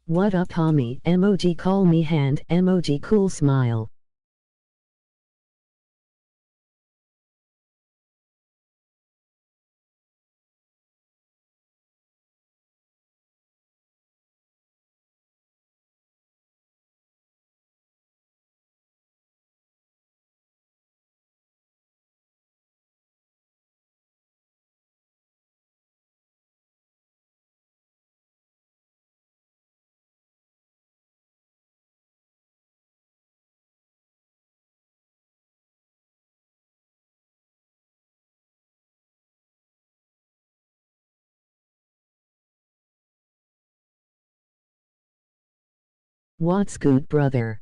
What up homie, emoji call me hand, emoji cool smile. What's good brother?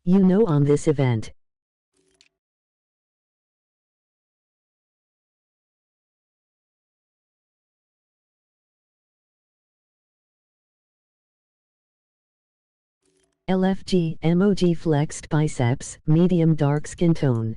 You know on this event. LFG, emoji flexed biceps, medium dark skin tone.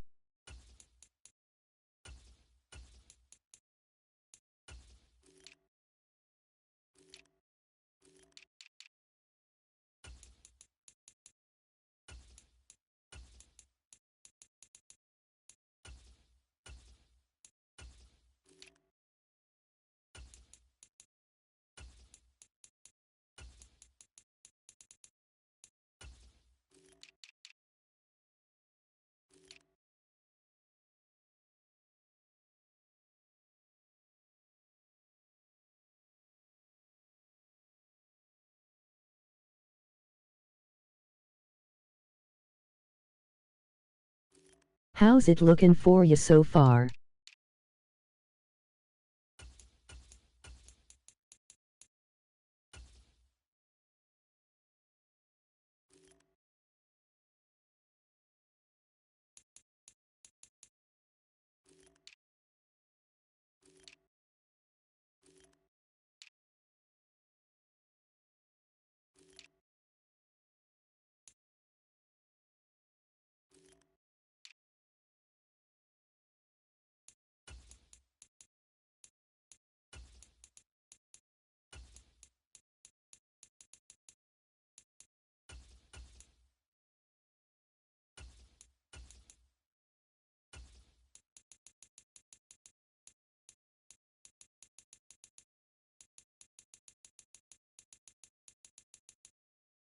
How's it looking for you so far?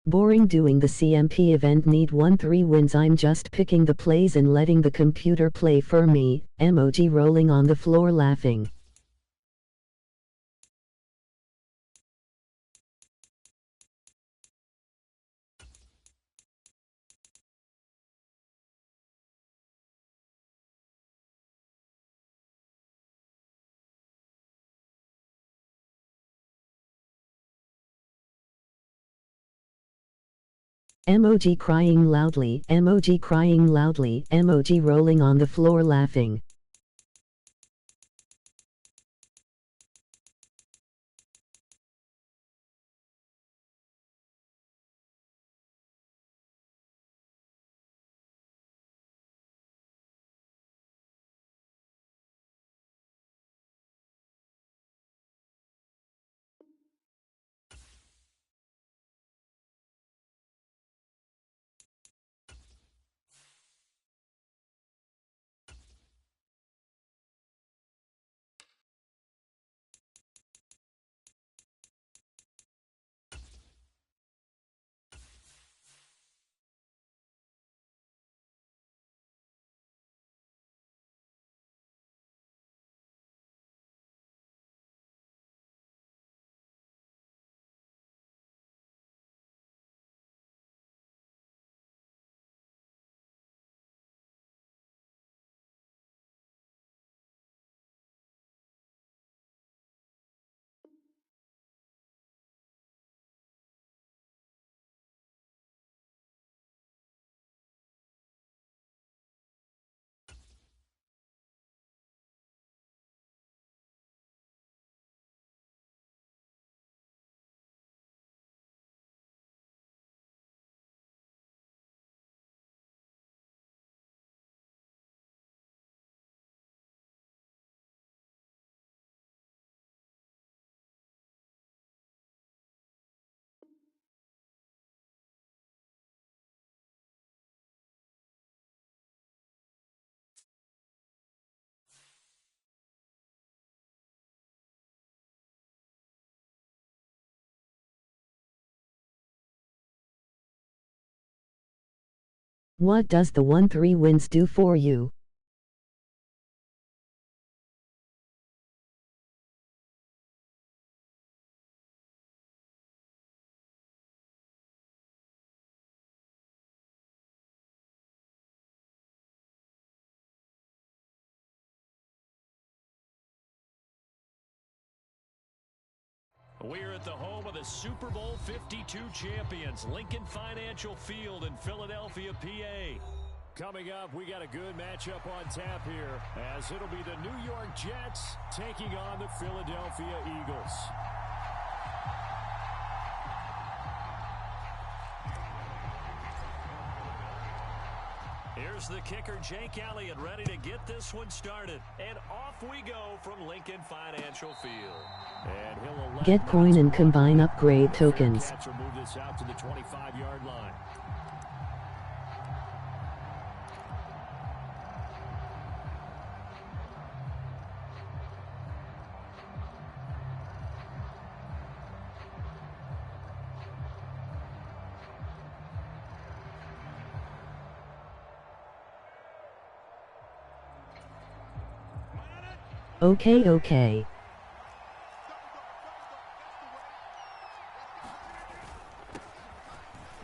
Boring doing the CMP event need 1-3 wins. I'm just picking the plays and letting the computer play for me, emoji rolling on the floor laughing. Emoji crying loudly, emoji crying loudly, emoji rolling on the floor laughing. What does the 1-3 wins do for you? We're at the home of the Super Bowl 52 champions, Lincoln Financial Field in Philadelphia, PA. Coming up, we got a good matchup on tap here, as it'll be the New York Jets taking on the Philadelphia Eagles. Here's the kicker, Jake Elliott, ready to get this one started. And off we go from Lincoln Financial Field. And he'll get coin and combine upgrade tokens. Catcher move this out to the 25-yard line. Okay.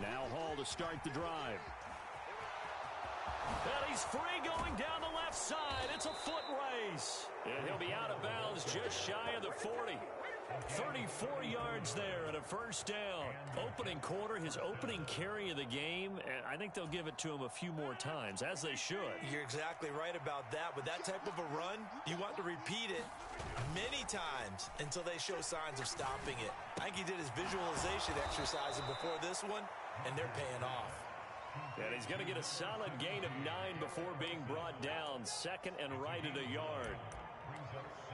Now Hall to start the drive. And he's free going down the left side. It's a foot race. And he'll be out of bounds just shy of the 40. 34 yards there and a first down. Opening quarter, his opening carry of the game, and I think they'll give it to him a few more times, as they should. You're exactly right about that. With that type of a run, you want to repeat it many times until they show signs of stopping it. I think he did his visualization exercise before this one, and they're paying off. And he's going to get a solid gain of 9 before being brought down. Second and right at a yard.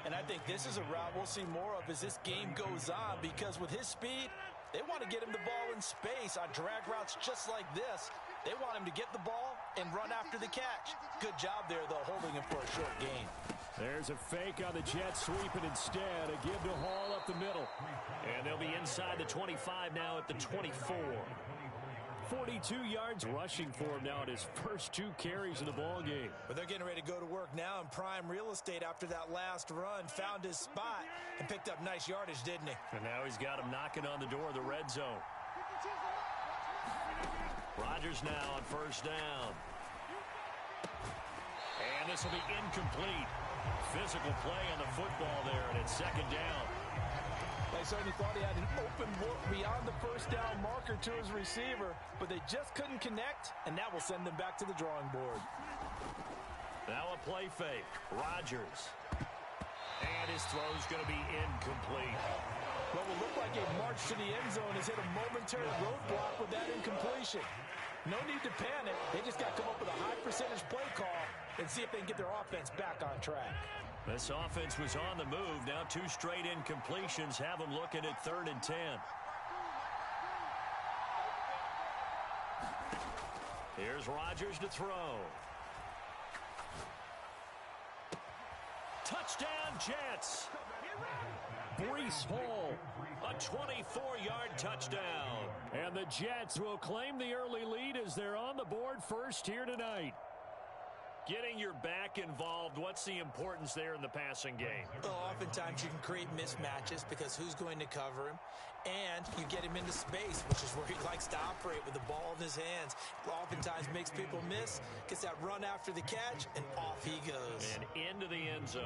And I think this is a route we'll see more of as this game goes on, because with his speed, they want to get him the ball in space on drag routes just like this. They want him to get the ball and run after the catch. Good job there, though, holding him for a short gain. There's a fake on the Jets sweep, and instead a give to Hall up the middle. And they'll be inside the 25 now at the 24. 42 yards rushing for him now at his first 2 carries in the ball game. But they're getting ready to go to work now in prime real estate after that last run. Found his spot and picked up nice yardage, didn't he? And now he's got him knocking on the door of the red zone. Rodgers now on first down. And this will be incomplete. Physical play on the football there, and it's second down. They certainly thought he had an open look beyond the first down marker to his receiver, but they just couldn't connect, and that will send them back to the drawing board. Now a play fake. Rodgers. And his throw's going to be incomplete. What will look like a march to the end zone has hit a momentary roadblock with that incompletion. No need to panic. They just got to come up with a high percentage play call and see if they can get their offense back on track. This offense was on the move. Now 2 straight incompletions have them looking at 3rd and 10. Here's Rodgers to throw. Touchdown, Jets. Breece Hall, a 24-yard touchdown. And the Jets will claim the early lead as they're on the board first here tonight. Getting your back involved, what's the importance there in the passing game? Well, oftentimes you can create mismatches because who's going to cover him? And you get him into space, which is where he likes to operate with the ball in his hands. Oftentimes makes people miss, gets that run after the catch, and off he goes. And into the end zone.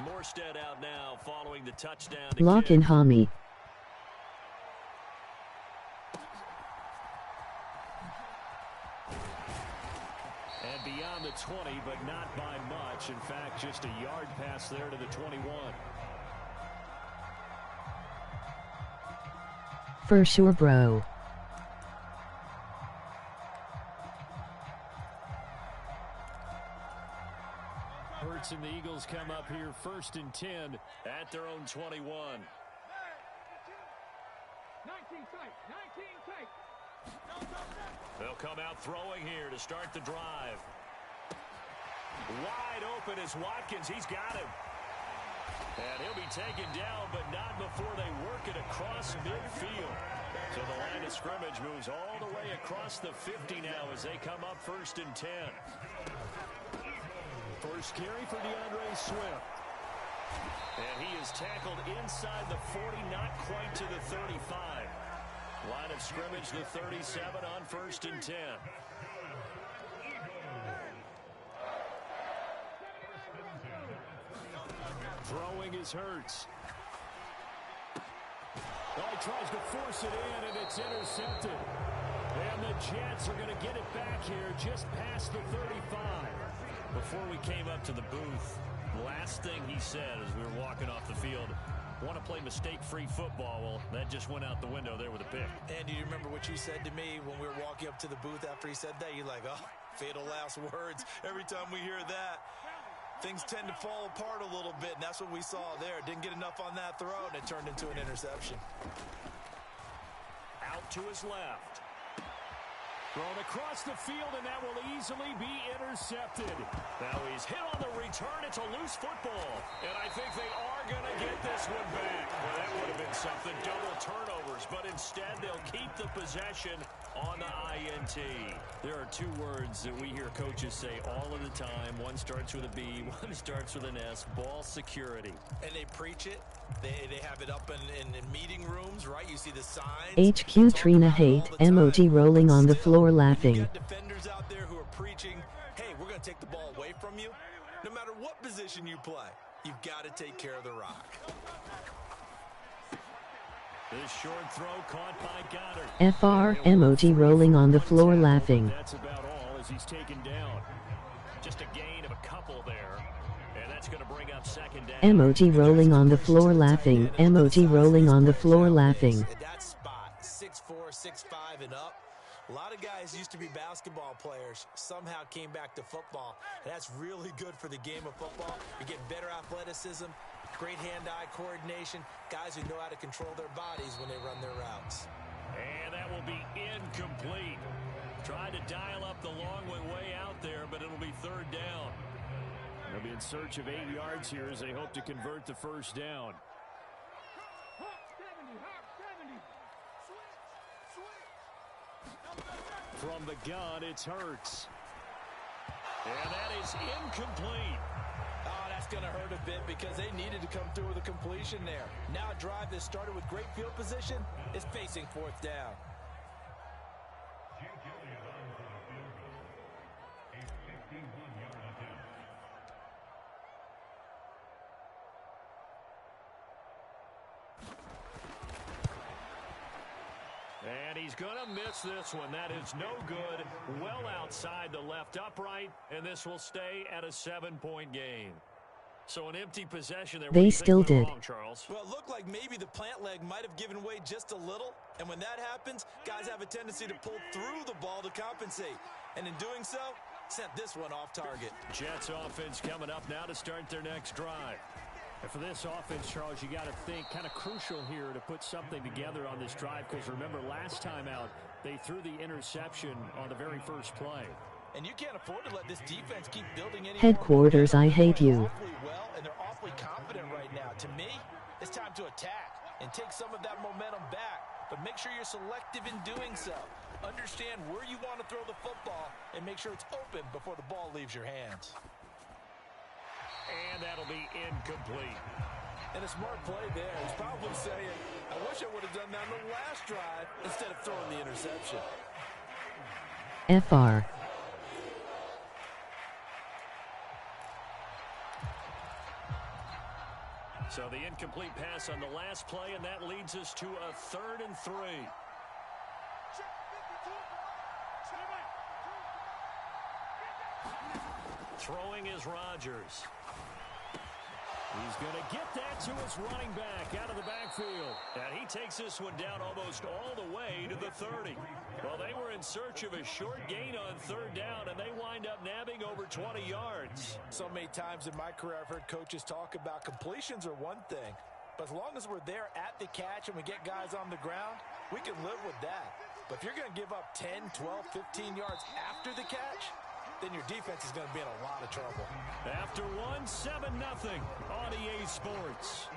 Morstead out now following the touchdown. Lock in Hami. And beyond the 20, but not by much. In fact, just a yard pass there to the 21. For sure, bro. Hurts and the Eagles come up here 1st and 10 at their own 21. 19 tight. They'll come out throwing here to start the drive. Wide open is Watkins. He's got him. And he'll be taken down, but not before they work it across midfield. So the line of scrimmage moves all the way across the 50 now as they come up 1st and 10. First carry for DeAndre Swift. And he is tackled inside the 40, not quite to the 35. Line of scrimmage, the 37 on 1st and 10. Throwing is Hurts. Oh, he tries to force it in, and it's intercepted. And the Jets are going to get it back here just past the 35. Before we came up to the booth, the last thing he said as we were walking off the field, want to play mistake-free football. Well, that just went out the window there with a pick. And do you remember what you said to me when we were walking up to the booth after he said that? You're like, oh, fatal last words. Every time we hear that, things tend to fall apart a little bit, and that's what we saw there. Didn't get enough on that throw, and it turned into an interception. Out to his left. Thrown across the field, and that will easily be intercepted. Now he's hit on the return. It's a loose football. And I think they are going to get this one back. Well, that would have been something. Double turnovers. But instead, they'll keep the possession on the INT. There are two words that we hear coaches say all of the time. One starts with a B, one starts with an S. Ball security. And they preach it. They have it up in meeting rooms, right? You see the signs. HQ Trina hate emoji rolling on the floor laughing. You got defenders out there who are preaching, hey, we're going to take the ball away from you. No matter what position you play, you've got to take care of the rock. This short throw caught by Goddard. FR emoji rolling on the floor laughing. That's about all as he's taken down. Just a gain of a couple there. And that's going to bring up 2nd down. Emoji rolling on the floor laughing. Emoji rolling on the floor laughing. At that spot, 6'4", 6'5", and up. A lot of guys used to be basketball players, somehow came back to football. And that's really good for the game of football. You get better athleticism, great hand-eye coordination, guys who know how to control their bodies when they run their routes. And that will be incomplete. Tried to dial up the long way out there, but it'll be 3rd down. They'll be in search of 8 yards here as they hope to convert the 1st down. From the gun, it's Hurts. And that is incomplete. Oh, that's going to hurt a bit because they needed to come through with a completion there. Now a drive that started with great field position is facing 4th down. And he's going to miss this one. That is no good. Well outside the left upright, and this will stay at a 7-point game. So an empty possession there. They still did. Wrong, Charles? Well, it looked like maybe the plant leg might have given way just a little. And when that happens, guys have a tendency to pull through the ball to compensate. And in doing so, sent this one off target. Jets offense coming up now to start their next drive. And for this offense, Charles, you got to think kind of crucial here to put something together on this drive, because remember last time out, they threw the interception on the very first play. And you can't afford to let this defense keep building any Headquarters, I hate you. Well, and they're awfully confident right now. To me, it's time to attack and take some of that momentum back. But make sure you're selective in doing so. Understand where you want to throw the football and make sure it's open before the ball leaves your hands. And that'll be incomplete. And a smart play there. He's probably saying, I wish I would have done that on the last drive instead of throwing the interception. FR. So the incomplete pass on the last play, and that leads us to a 3rd and 3. Throwing is Rodgers. He's going to get that to his running back out of the backfield. And he takes this one down almost all the way to the 30. Well, they were in search of a short gain on 3rd down, and they wind up nabbing over 20 yards. So many times in my career, I've heard coaches talk about completions are one thing. But as long as we're there at the catch and we get guys on the ground, we can live with that. But if you're going to give up 10, 12, 15 yards after the catch, then your defense is going to be in a lot of trouble. After one, 7-0 on EA Sports.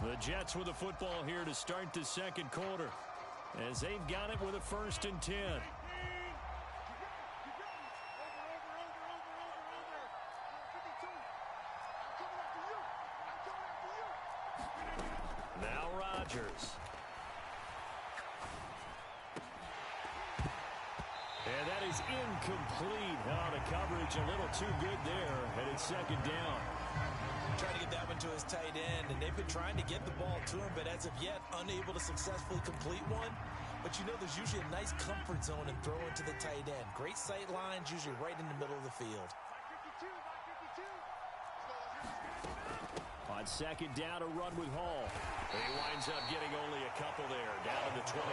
The Jets with the football here to start the second quarter, as they've got it with a 1st and 10. Now Rodgers. And that is incomplete. Oh, the coverage a little too good there, and it's 2nd down. Trying to get that one to his tight end, and they've been trying to get the ball to him, but as of yet, unable to successfully complete one. But you know there's usually a nice comfort zone in throwing to the tight end. Great sight lines, usually right in the middle of the field. On 2nd down, a run with Hall. And he winds up getting only a couple there, down to the 29.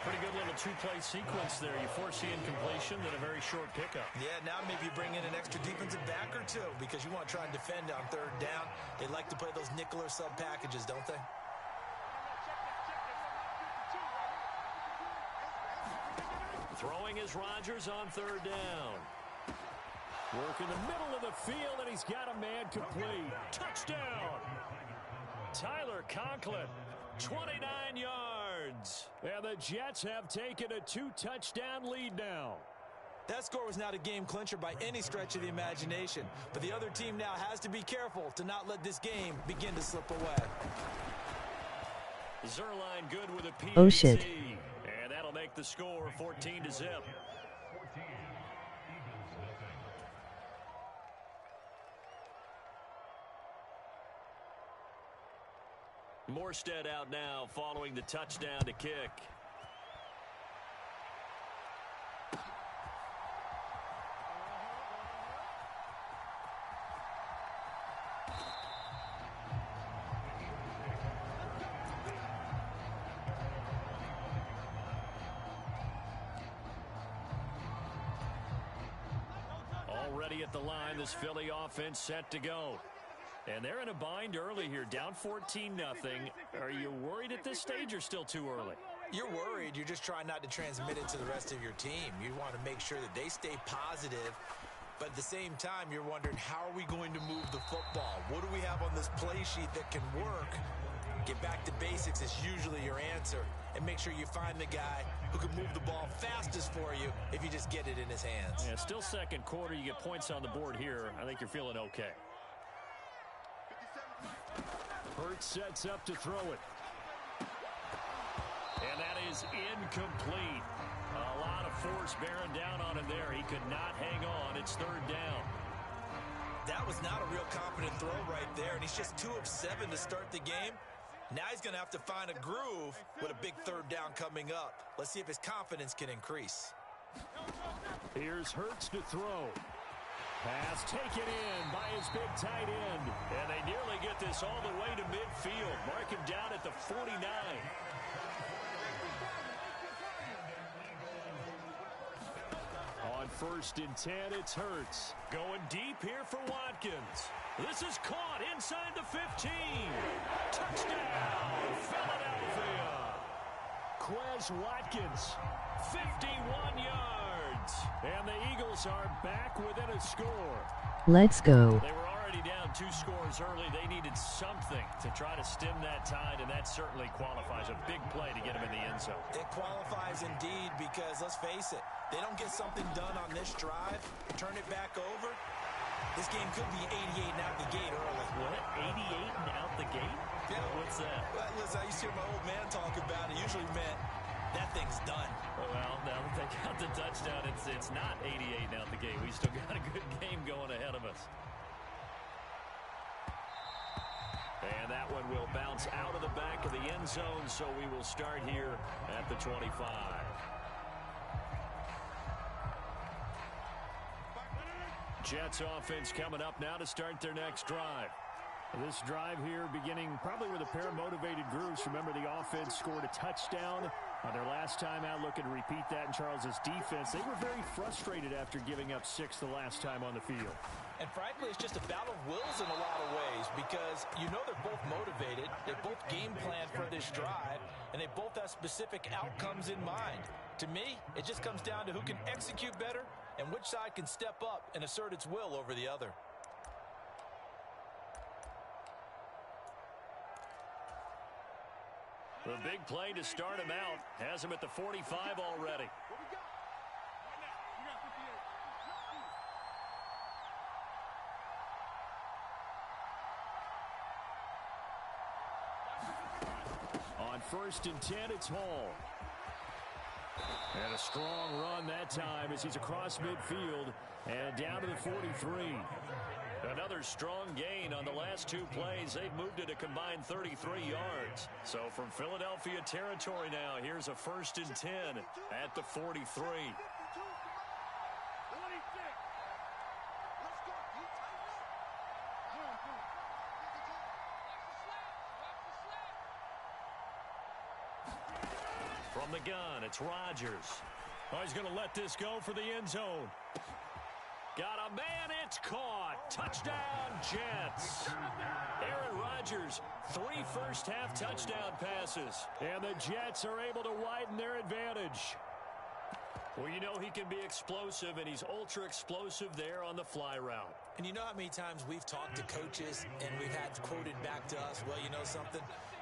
Pretty good little two-play sequence there. You foresee incompletion, then a very short pickup. Yeah, now maybe you bring in an extra defensive back or two because you want to try and defend on 3rd down. They like to play those nickel or sub packages, don't they? Throwing is Rodgers on 3rd down. Work in the middle of the field, and he's got a man complete. Touchdown! Tyler Conklin, 29 yards. And the Jets have taken a 2-touchdown lead now. That score was not a game clincher by any stretch of the imagination, but the other team now has to be careful to not let this game begin to slip away. Zerline good with a PAT. Oh, shit. And that'll make the score 14-0. Morstead out now following the touchdown to kick. Already at the line, this Philly offense set to go. And they're in a bind early here, down 14-0. Are you worried at this stage or still too early? You're worried. You're just trying not to transmit it to the rest of your team. You want to make sure that they stay positive. But at the same time, you're wondering, how are we going to move the football? What do we have on this play sheet that can work? Get back to basics is usually your answer. And make sure you find the guy who can move the ball fastest for you if you just get it in his hands. Yeah, still second quarter. You get points on the board here. I think you're feeling okay. Hurts sets up to throw it. And that is incomplete. A lot of force bearing down on him there. He could not hang on. It's 3rd down. That was not a real confident throw right there, and he's just 2 of 7 to start the game. Now he's going to have to find a groove with a big 3rd down coming up. Let's see if his confidence can increase. Here's Hurts to throw. Pass taken in by his big tight end. And they nearly get this all the way to midfield. Mark him down at the 49. On 1st and 10, it's Hurts. Going deep here for Watkins. This is caught inside the 15. Touchdown, Philadelphia. Quez Watkins, 51 yards. And the Eagles are back within a score. Let's go. They were already down 2 scores early. They needed something to try to stem that tide, and that certainly qualifies. A big play to get them in the end zone. It qualifies indeed because, let's face it, they don't get something done on this drive, turn it back over, this game could be 88 and out the gate early. What? 88 and out the gate? Yeah. What's that? Well, listen, I used to hear my old man talk about it. Usually meant that thing's done. Well, now that they got the touchdown, it's not 88 and out the gate. We still got a good game going ahead of us. And that one will bounce out of the back of the end zone, so we will start here at the 25. Jets offense coming up now to start their next drive. This drive here beginning probably with a pair of motivated groups. Remember, the offense scored a touchdown on their last time out, looking to repeat that in Charles's defense. They were very frustrated after giving up 6 the last time on the field. And frankly, it's just a battle of wills in a lot of ways because you know they're both motivated. They both game plan for this drive, and they both have specific outcomes in mind. To me, it just comes down to who can execute better and which side can step up and assert its will over the other. The big play to start him out has him at the 45 already. On 1st and 10, it's Hall. And a strong run that time as he's across midfield and down to the 43. Another strong gain on the last 2 plays. They've moved it a combined 33 yards. So from Philadelphia territory now, here's a 1st and 10 at the 43. From the gun, it's Rodgers. Oh, he's going to let this go for the end zone. Got a man, it's caught. Touchdown, Jets. Aaron Rodgers, 3 first-half touchdown passes. And the Jets are able to widen their advantage. Well, you know he can be explosive, and he's ultra-explosive there on the fly route. And you know how many times we've talked to coaches and we've had quoted back to us, well, you know something?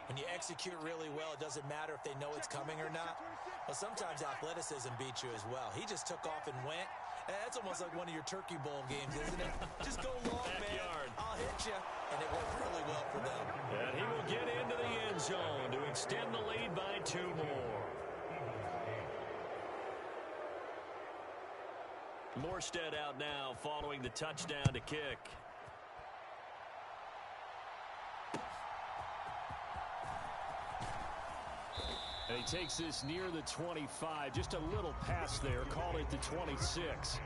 When you execute really well, it doesn't matter if they know it's coming or not. Well, sometimes athleticism beats you as well. He just took off and went. That's almost like one of your Turkey Bowl games, isn't it? Just go long, man. I'll hit you. And it worked really well for them. And he will get into the end zone to extend the lead by 2 more. Morstead out now following the touchdown to kick. And he takes this near the 25. Just a little pass there. Call it the 26.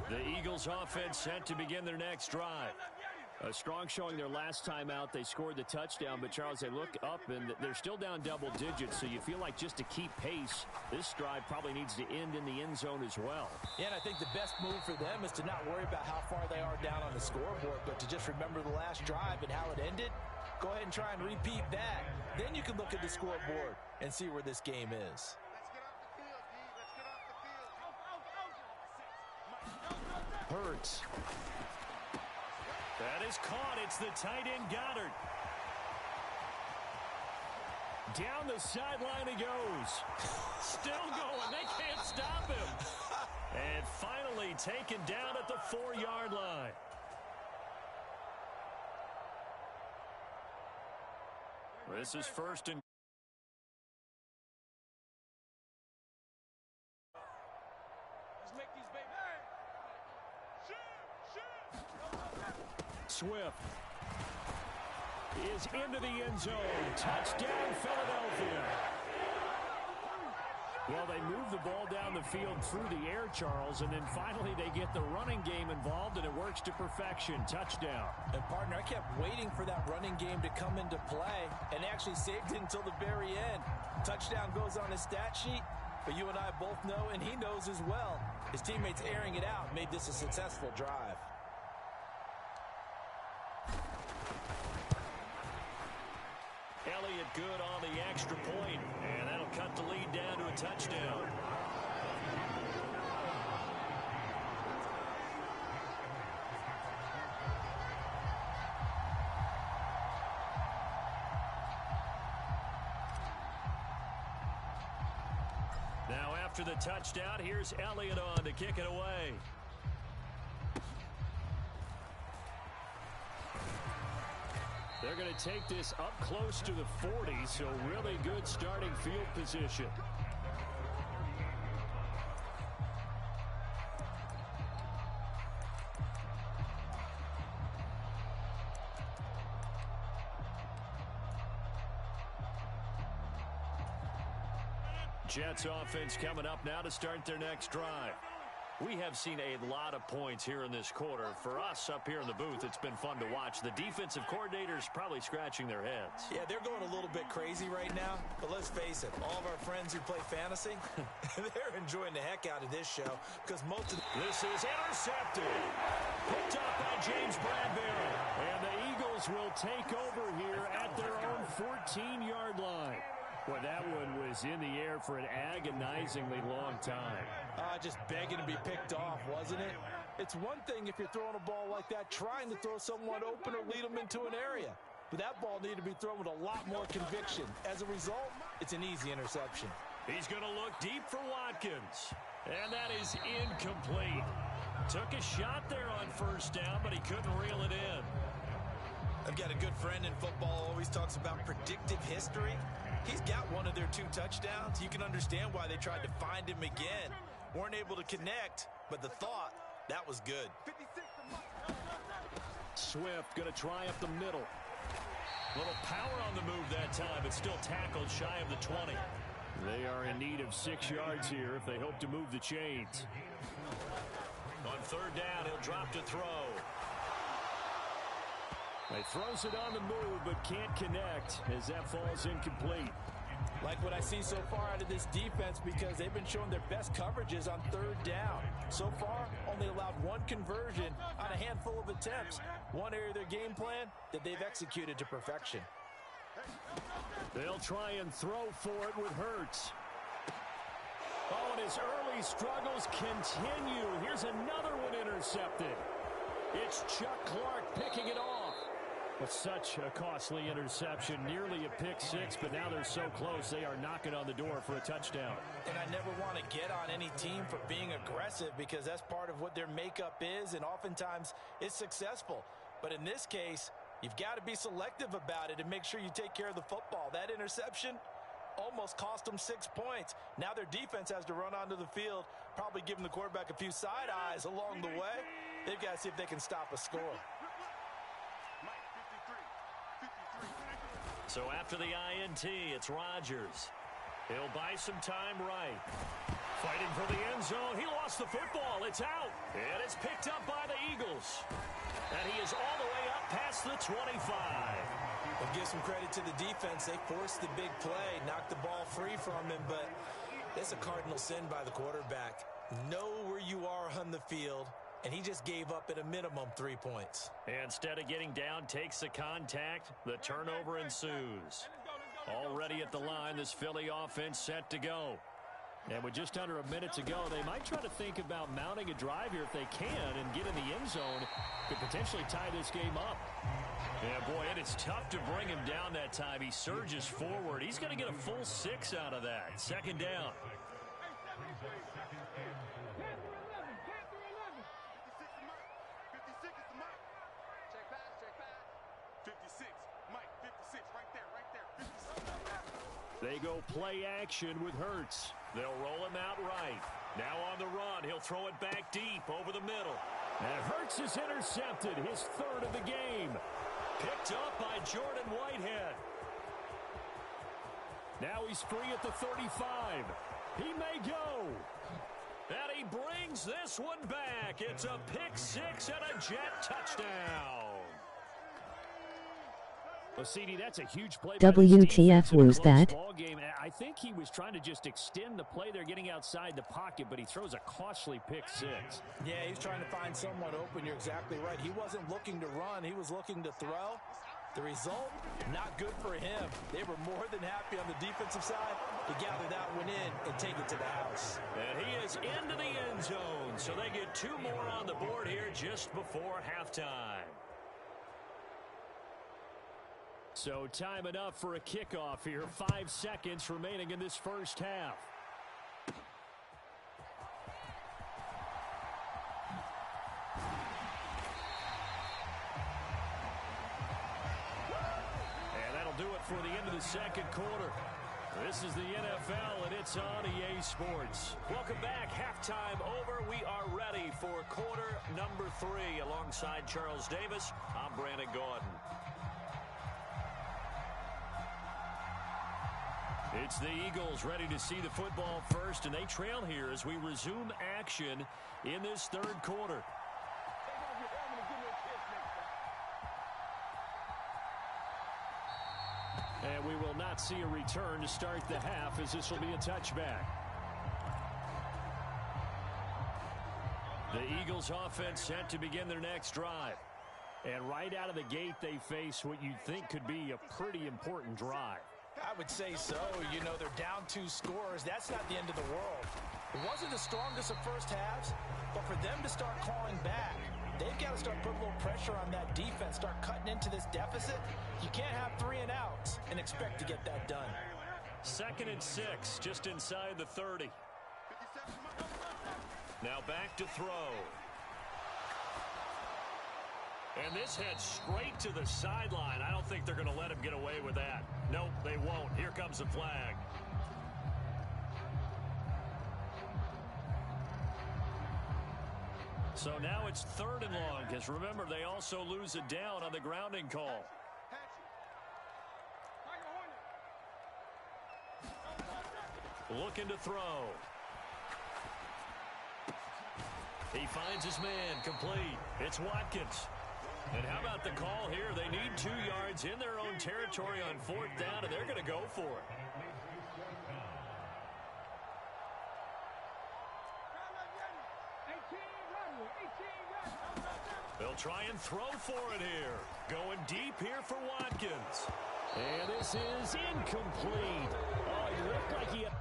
The Eagles offense set to begin their next drive. A strong showing their last time out. They scored the touchdown, but Charles, they look up and they're still down double digits, so you feel like just to keep pace, this drive probably needs to end in the end zone as well. Yeah, and I think the best move for them is to not worry about how far they are down on the scoreboard, but to just remember the last drive and how it ended. Go ahead and try and repeat that. Then you can look at the scoreboard and see where this game is. Hurts. That is caught. It's the tight end Goddard. Down the sideline he goes. Still going. They can't stop him. And finally taken down at the 4-yard line. This is 1st and Swift is into the end zone. Touchdown, Philadelphia. Well, they move the ball down the field through the air, Charles, and then finally they get the running game involved, and it works to perfection. Touchdown. And, partner, I kept waiting for that running game to come into play and actually saved it until the very end. Touchdown goes on his stat sheet, but you and I both know, and he knows as well, his teammates airing it out made this a successful drive. Elliott good on the extra point, and that'll cut the lead down to a touchdown. Now after the touchdown, here's Elliott on to kick it away. They're going to take this up close to the 40, so really good starting field position. Jets offense coming up now to start their next drive. We have seen a lot of points here in this quarter. For us up here in the booth, it's been fun to watch. The defensive coordinators probably scratching their heads. Yeah, they're going a little bit crazy right now. But let's face it, all of our friends who play fantasy, they're enjoying the heck out of this show. Because most of this is intercepted. Picked up by James Bradbury. And the Eagles will take over here at their own 14-yard line. Well, that one was in the air for an agonizingly long time. Just begging to be picked off, wasn't it? It's one thing if you're throwing a ball like that, trying to throw someone open or lead them into an area. But that ball needed to be thrown with a lot more conviction. As a result, it's an easy interception. He's going to look deep for Watkins. And that is incomplete. Took a shot there on first down, but he couldn't reel it in. I've got a good friend in football who always talks about predictive history. He's got one of their 2 touchdowns. You can understand why they tried to find him again. Weren't able to connect, but the thought, that was good. Swift going to try up the middle. Little power on the move that time, but still tackled shy of the 20. They are in need of 6 yards here if they hope to move the chains. On third down, he'll drop to throw. He throws it on the move, but can't connect as that falls incomplete. Like what I see so far out of this defense because they've been showing their best coverages on third down. So far, only allowed 1 conversion on a handful of attempts. One area of their game plan that they've executed to perfection. They'll try and throw for it with Hurts. Oh, and his early struggles continue. Here's another one intercepted. It's Chuck Clark picking it off. But such a costly interception, nearly a pick 6, but now they're so close they are knocking on the door for a touchdown. And I never want to get on any team for being aggressive because that's part of what their makeup is, and oftentimes it's successful. But in this case, you've got to be selective about it and make sure you take care of the football. That interception almost cost them 6 points. Now their defense has to run onto the field, probably giving the quarterback a few side eyes along the way. They've got to see if they can stop a score. So after the INT, it's Rodgers. He'll buy some time right. Fighting for the end zone. He lost the football. It's out. And it's picked up by the Eagles. And he is all the way up past the 25. Well, give some credit to the defense. They forced the big play, knocked the ball free from him, but it's a cardinal sin by the quarterback. Know where you are on the field. And he just gave up at a minimum 3 points. Instead of getting down, takes the contact. The turnover ensues. Already at the line, this Philly offense set to go. And with just under a minute to go, they might try to think about mounting a drive here if they can and get in the end zone. Could potentially tie this game up. Yeah, boy, and it's tough to bring him down that time. He surges forward. He's going to get a full 6 out of that. Second down. They go play action with Hurts. They'll roll him out right. Now on the run, he'll throw it back deep over the middle. And Hurts is intercepted, his 3rd of the game. Picked up by Jordan Whitehead. Now he's free at the 35. He may go. And he brings this one back. It's a pick 6 and a Jet touchdown. Well, CD, that's a huge play. WTF was that? Game. I think he was trying to just extend the play. They're getting outside the pocket, but he throws a costly pick 6. Yeah, he's trying to find someone open. You're exactly right. He wasn't looking to run. He was looking to throw. The result, not good for him. They were more than happy on the defensive side to gather that one in and take it to the house. And he is into the end zone, so they get 2 more on the board here just before halftime. So time enough for a kickoff here. 5 seconds remaining in this first half. And that'll do it for the end of the second quarter. This is the NFL, and it's on EA Sports. Welcome back. Halftime over. We are ready for quarter number 3. Alongside Charles Davis, I'm Brandon Gordon. It's the Eagles ready to see the football first, and they trail here as we resume action in this third quarter. And we will not see a return to start the half, as this will be a touchback. The Eagles offense set to begin their next drive. And right out of the gate, they face what you'd think could be a pretty important drive. I would say so. You know, they're down 2 scores. That's not the end of the world. It wasn't the strongest of first halves, but for them to start clawing back, they've got to start putting a little pressure on that defense, start cutting into this deficit. You can't have 3 and outs and expect to get that done. 2nd and 6, just inside the 30. Now back to throw. And this heads straight to the sideline. I don't think they're going to let him get away with that. Nope, they won't. Here comes the flag. So now it's 3rd and long, because remember, they also lose it down on the grounding call. Looking to throw. He finds his man, complete. It's Watkins. And how about the call here? They need 2 yards in their own territory on 4th down, and they're going to go for it. They'll try and throw for it here. Going deep here for Watkins. And this is incomplete. Oh, he looked like he had...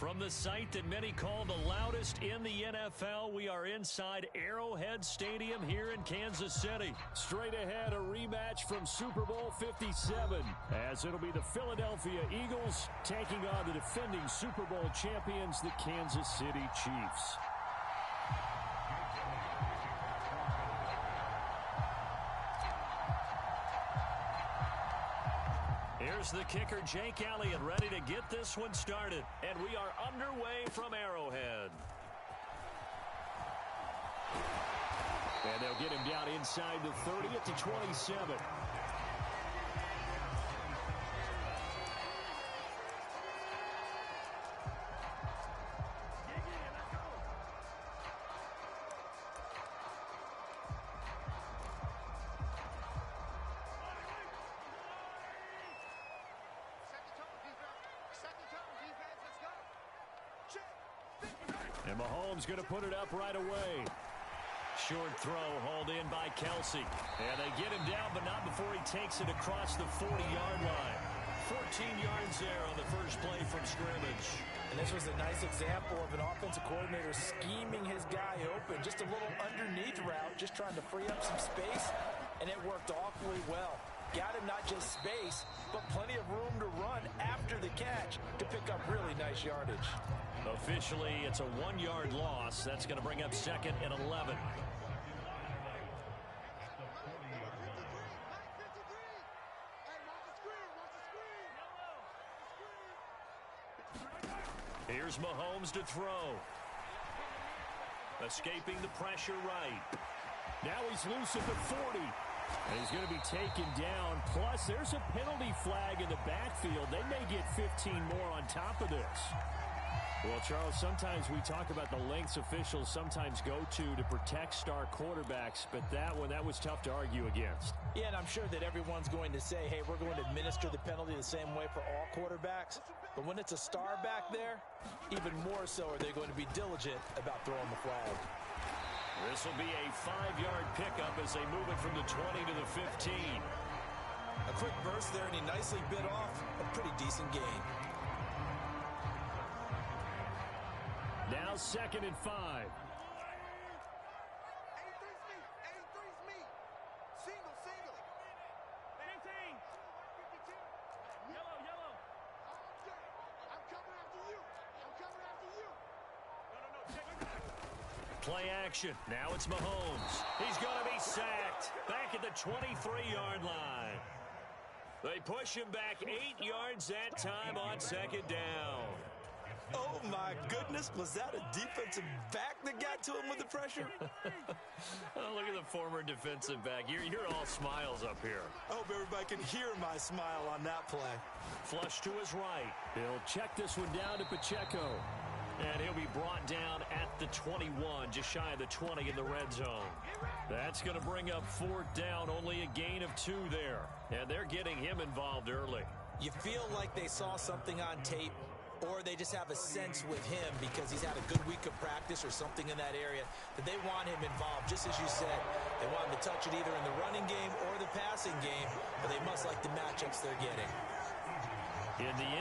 From the site that many call the loudest in the NFL, we are inside Arrowhead Stadium here in Kansas City. Straight ahead, a rematch from Super Bowl 57, as it'll be the Philadelphia Eagles taking on the defending Super Bowl champions, the Kansas City Chiefs. Here's the kicker, Jake Elliott, ready to get this one started. And we are underway from Arrowhead. And they'll get him down inside the 30 at the 27. And Mahomes going to put it up right away. Short throw hauled in by Kelsey. And they get him down, but not before he takes it across the 40-yard line. 14 yards there on the first play from scrimmage. And this was a nice example of an offensive coordinator scheming his guy open. Just a little underneath route, just trying to free up some space, and it worked awfully well. Got him not just space, but plenty of room to run after the catch to pick up really nice yardage. Officially, it's a 1-yard loss. That's going to bring up second and 11. Here's Mahomes to throw. Escaping the pressure right. Now he's loose at the 40. And he's going to be taken down. Plus, there's a penalty flag in the backfield. They may get 15 more on top of this. Well, Charles, sometimes we talk about the lengths officials sometimes go to protect star quarterbacks, but that was tough to argue against. Yeah, and I'm sure that everyone's going to say, hey, we're going to administer the penalty the same way for all quarterbacks. But when it's a star back there, even more so are they going to be diligent about throwing the flag. This will be a 5-yard pickup as they move it from the 20 to the 15. A quick burst there, and he nicely bit off a pretty decent gain. Now 2nd and 5. Play action. Now it's Mahomes. He's going to be sacked. Back at the 23-yard line. They push him back 8 yards that time on 2nd down. Oh, my goodness. Was that a defensive back that got to him with the pressure? Oh, look at the former defensive back. You're all smiles up here. I hope everybody can hear my smile on that play. Flush to his right. He'll check this one down to Pacheco. And he'll be brought down at the 21, just shy of the 20 in the red zone. That's going to bring up 4th down, only a gain of 2 there. And they're getting him involved early. You feel like they saw something on tape, or they just have a sense with him because he's had a good week of practice or something in that area that they want him involved. Just as you said, they want him to touch it either in the running game or the passing game, but they must like the matchups they're getting. In the end,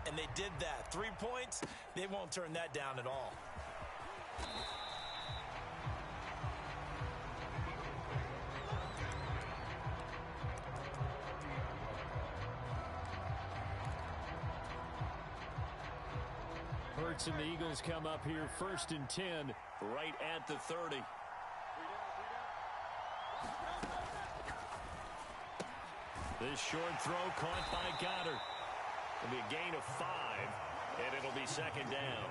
and they did that. 3 points, they won't turn that down at all. Hurts and the Eagles come up here 1st and 10, right at the 30. This short throw caught by Goddard. It'll be a gain of 5, and it'll be 2nd down.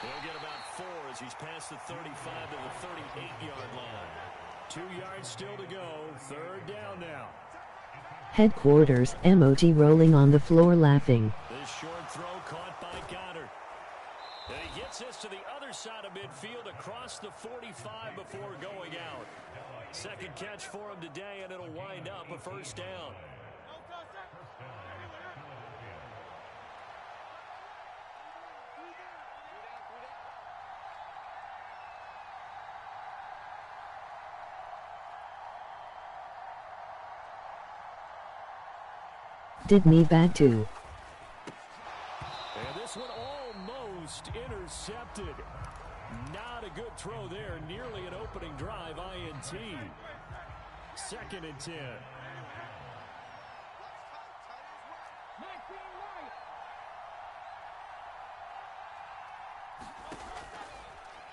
He'll get about 4 as he's past the 35 to the 38-yard line. 2 yards still to go. 3rd down now. Headquarters, emoji rolling on the floor laughing. This short throw caught by Goddard. And he gets this to the other side of midfield across the 45 before going out. 2nd catch for him today, and it'll wind up a 1st down. Did me bad too. And this one almost intercepted. Not a good throw there. Nearly an opening drive INT. 2nd and 10.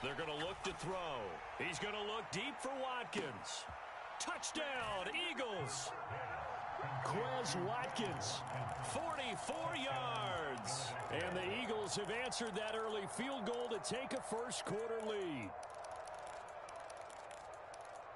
They're going to look to throw. He's going to look deep for Watkins. Touchdown, Eagles. Quez Watkins, 44 yards. And the Eagles have answered that early field goal to take a first-quarter lead.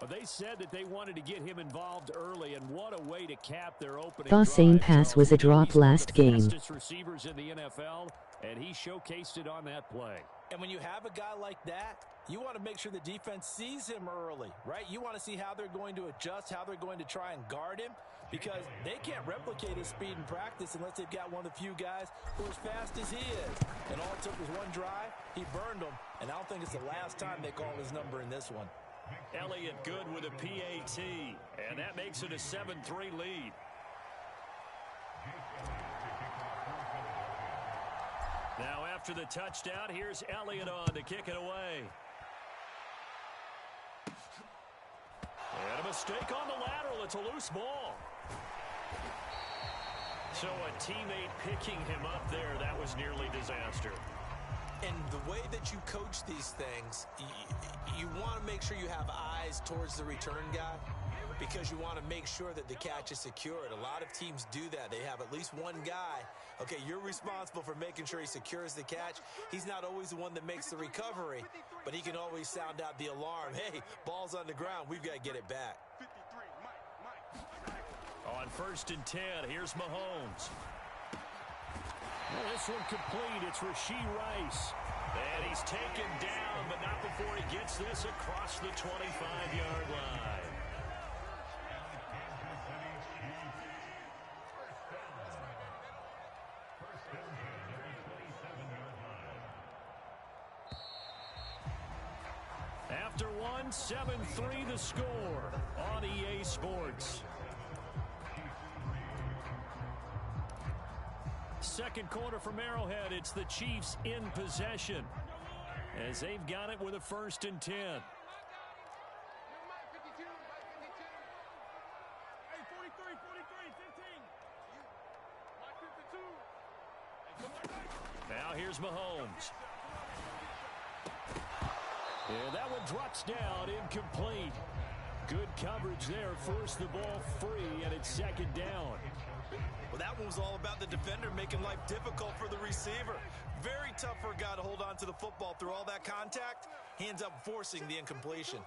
Well, they said that they wanted to get him involved early, and what a way to cap their opening The same drive. pass was a drop last game. Fastest receivers in the NFL, and he showcased it on that play. And when you have a guy like that, you want to make sure the defense sees him early, right? You want to see how they're going to adjust, how they're going to try and guard him, because they can't replicate his speed in practice unless they've got one of the few guys who are as fast as he is. And all it took was one drive. He burned them, and I don't think it's the last time they call his number in this one. Elliott good with a PAT, and that makes it a 7-3 lead. Now after the touchdown, here's Elliott on to kick it away. And a mistake on the lateral. It's a loose ball. So a teammate picking him up there, that was nearly disaster. And the way that you coach these things, you want to make sure you have eyes towards the return guy because you want to make sure that the catch is secured. A lot of teams do that. They have at least one guy. Okay, you're responsible for making sure he secures the catch. He's not always the one that makes the recovery, but he can always sound out the alarm. Hey, ball's on the ground. We've got to get it back. On 1st and 10, here's Mahomes. Well, this one complete. It's Rashee Rice. And he's taken down, but not before he gets this across the 25-yard line. After one, 7-3 the score on EA Sports. Second quarter from Arrowhead. It's the Chiefs in possession as they've got it with a 1st and 10. Now here's Mahomes. And that one drops down, incomplete. Good coverage there. Forced the ball free, and it's 2nd down. Well, that one was all about the defender making life difficult for the receiver. Very tough for a guy to hold on to the football through all that contact. He ends up forcing the incompletion.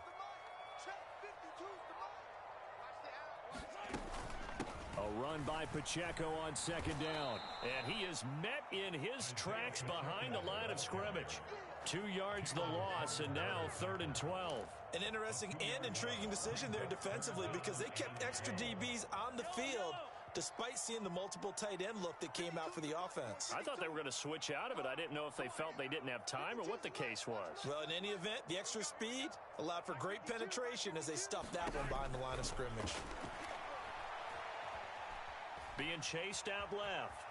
A run by Pacheco on 2nd down. And he is met in his tracks behind the line of scrimmage. 2 yards the loss, and now 3rd and 12. An interesting and intriguing decision there defensively because they kept extra DBs on the field despite seeing the multiple tight end look that came out for the offense. I thought they were going to switch out of it. I didn't know if they felt they didn't have time or what the case was. Well, in any event, the extra speed allowed for great penetration as they stuffed that one behind the line of scrimmage. Being chased out left.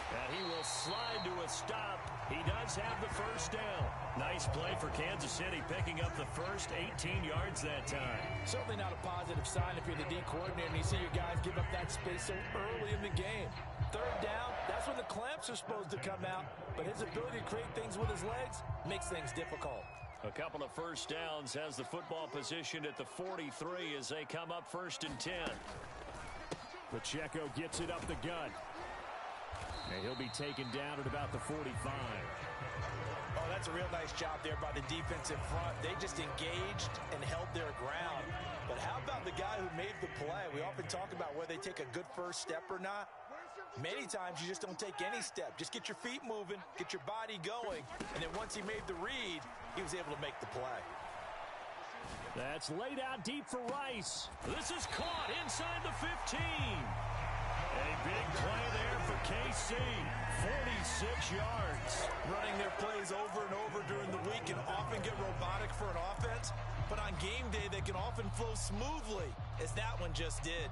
And he will slide to a stop. He does have the 1st down. Nice play for Kansas City, picking up the first 18 yards that time. Certainly not a positive sign if you're the D coordinator and you see your guys give up that space so early in the game. 3rd down, that's when the clamps are supposed to come out. But his ability to create things with his legs makes things difficult. A couple of 1st downs, has the football positioned at the 43 as they come up 1st and 10. Pacheco gets it up the gut. And he'll be taken down at about the 45. Oh, that's a real nice job there by the defensive front. They just engaged and held their ground. But how about the guy who made the play? We often talk about whether they take a good first step or not. Many times you just don't take any step. Just get your feet moving, get your body going, and then once he made the read, he was able to make the play. That's laid out deep for Rice. This is caught inside the 15. A big play there for KC. 46 yards. Running their plays over and over during the week can often get robotic for an offense, but on game day they can often flow smoothly, as that one just did.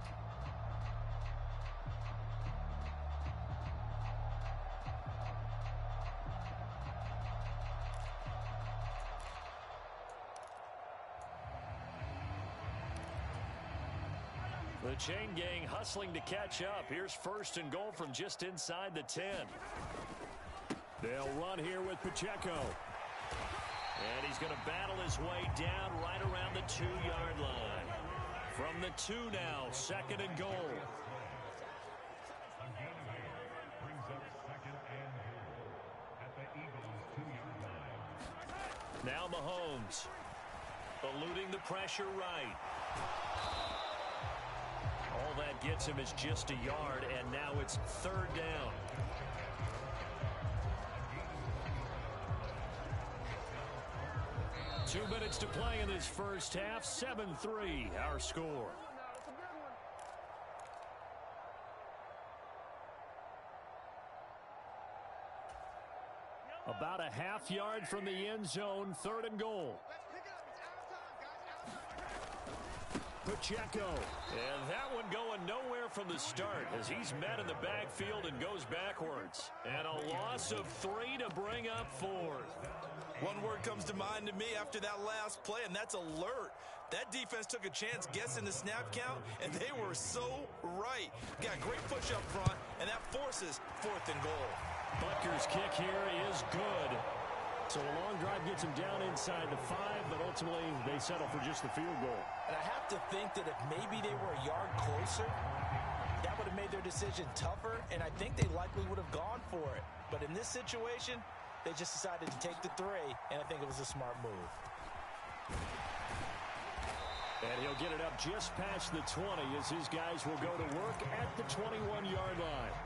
The chain gang hustling to catch up. Here's 1st and goal from just inside the 10. They'll run here with Pacheco. And he's going to battle his way down right around the 2-yard line. From the 2 now, 2nd and goal. Now Mahomes, eluding the pressure right. All that gets him is just a yard, and now it's 3rd down. Two minutes to play in this first half. 7-3, our score. About a half yard from the end zone, 3rd and goal. Pacheco. And that one going nowhere from the start as he's met in the backfield and goes backwards. And a loss of 3 to bring up 4th. One word comes to mind to me after that last play, and that's alert. That defense took a chance guessing the snap count, and they were so right. Got a great push up front, and that forces 4th and goal. Butker's kick here is good. So a long drive gets him down inside the 5, but ultimately they settle for just the field goal. And I have to think that if maybe they were a yard closer, that would have made their decision tougher, and I think they likely would have gone for it. But in this situation, they just decided to take the 3, and I think it was a smart move. And he'll get it up just past the 20 as his guys will go to work at the 21-yard line.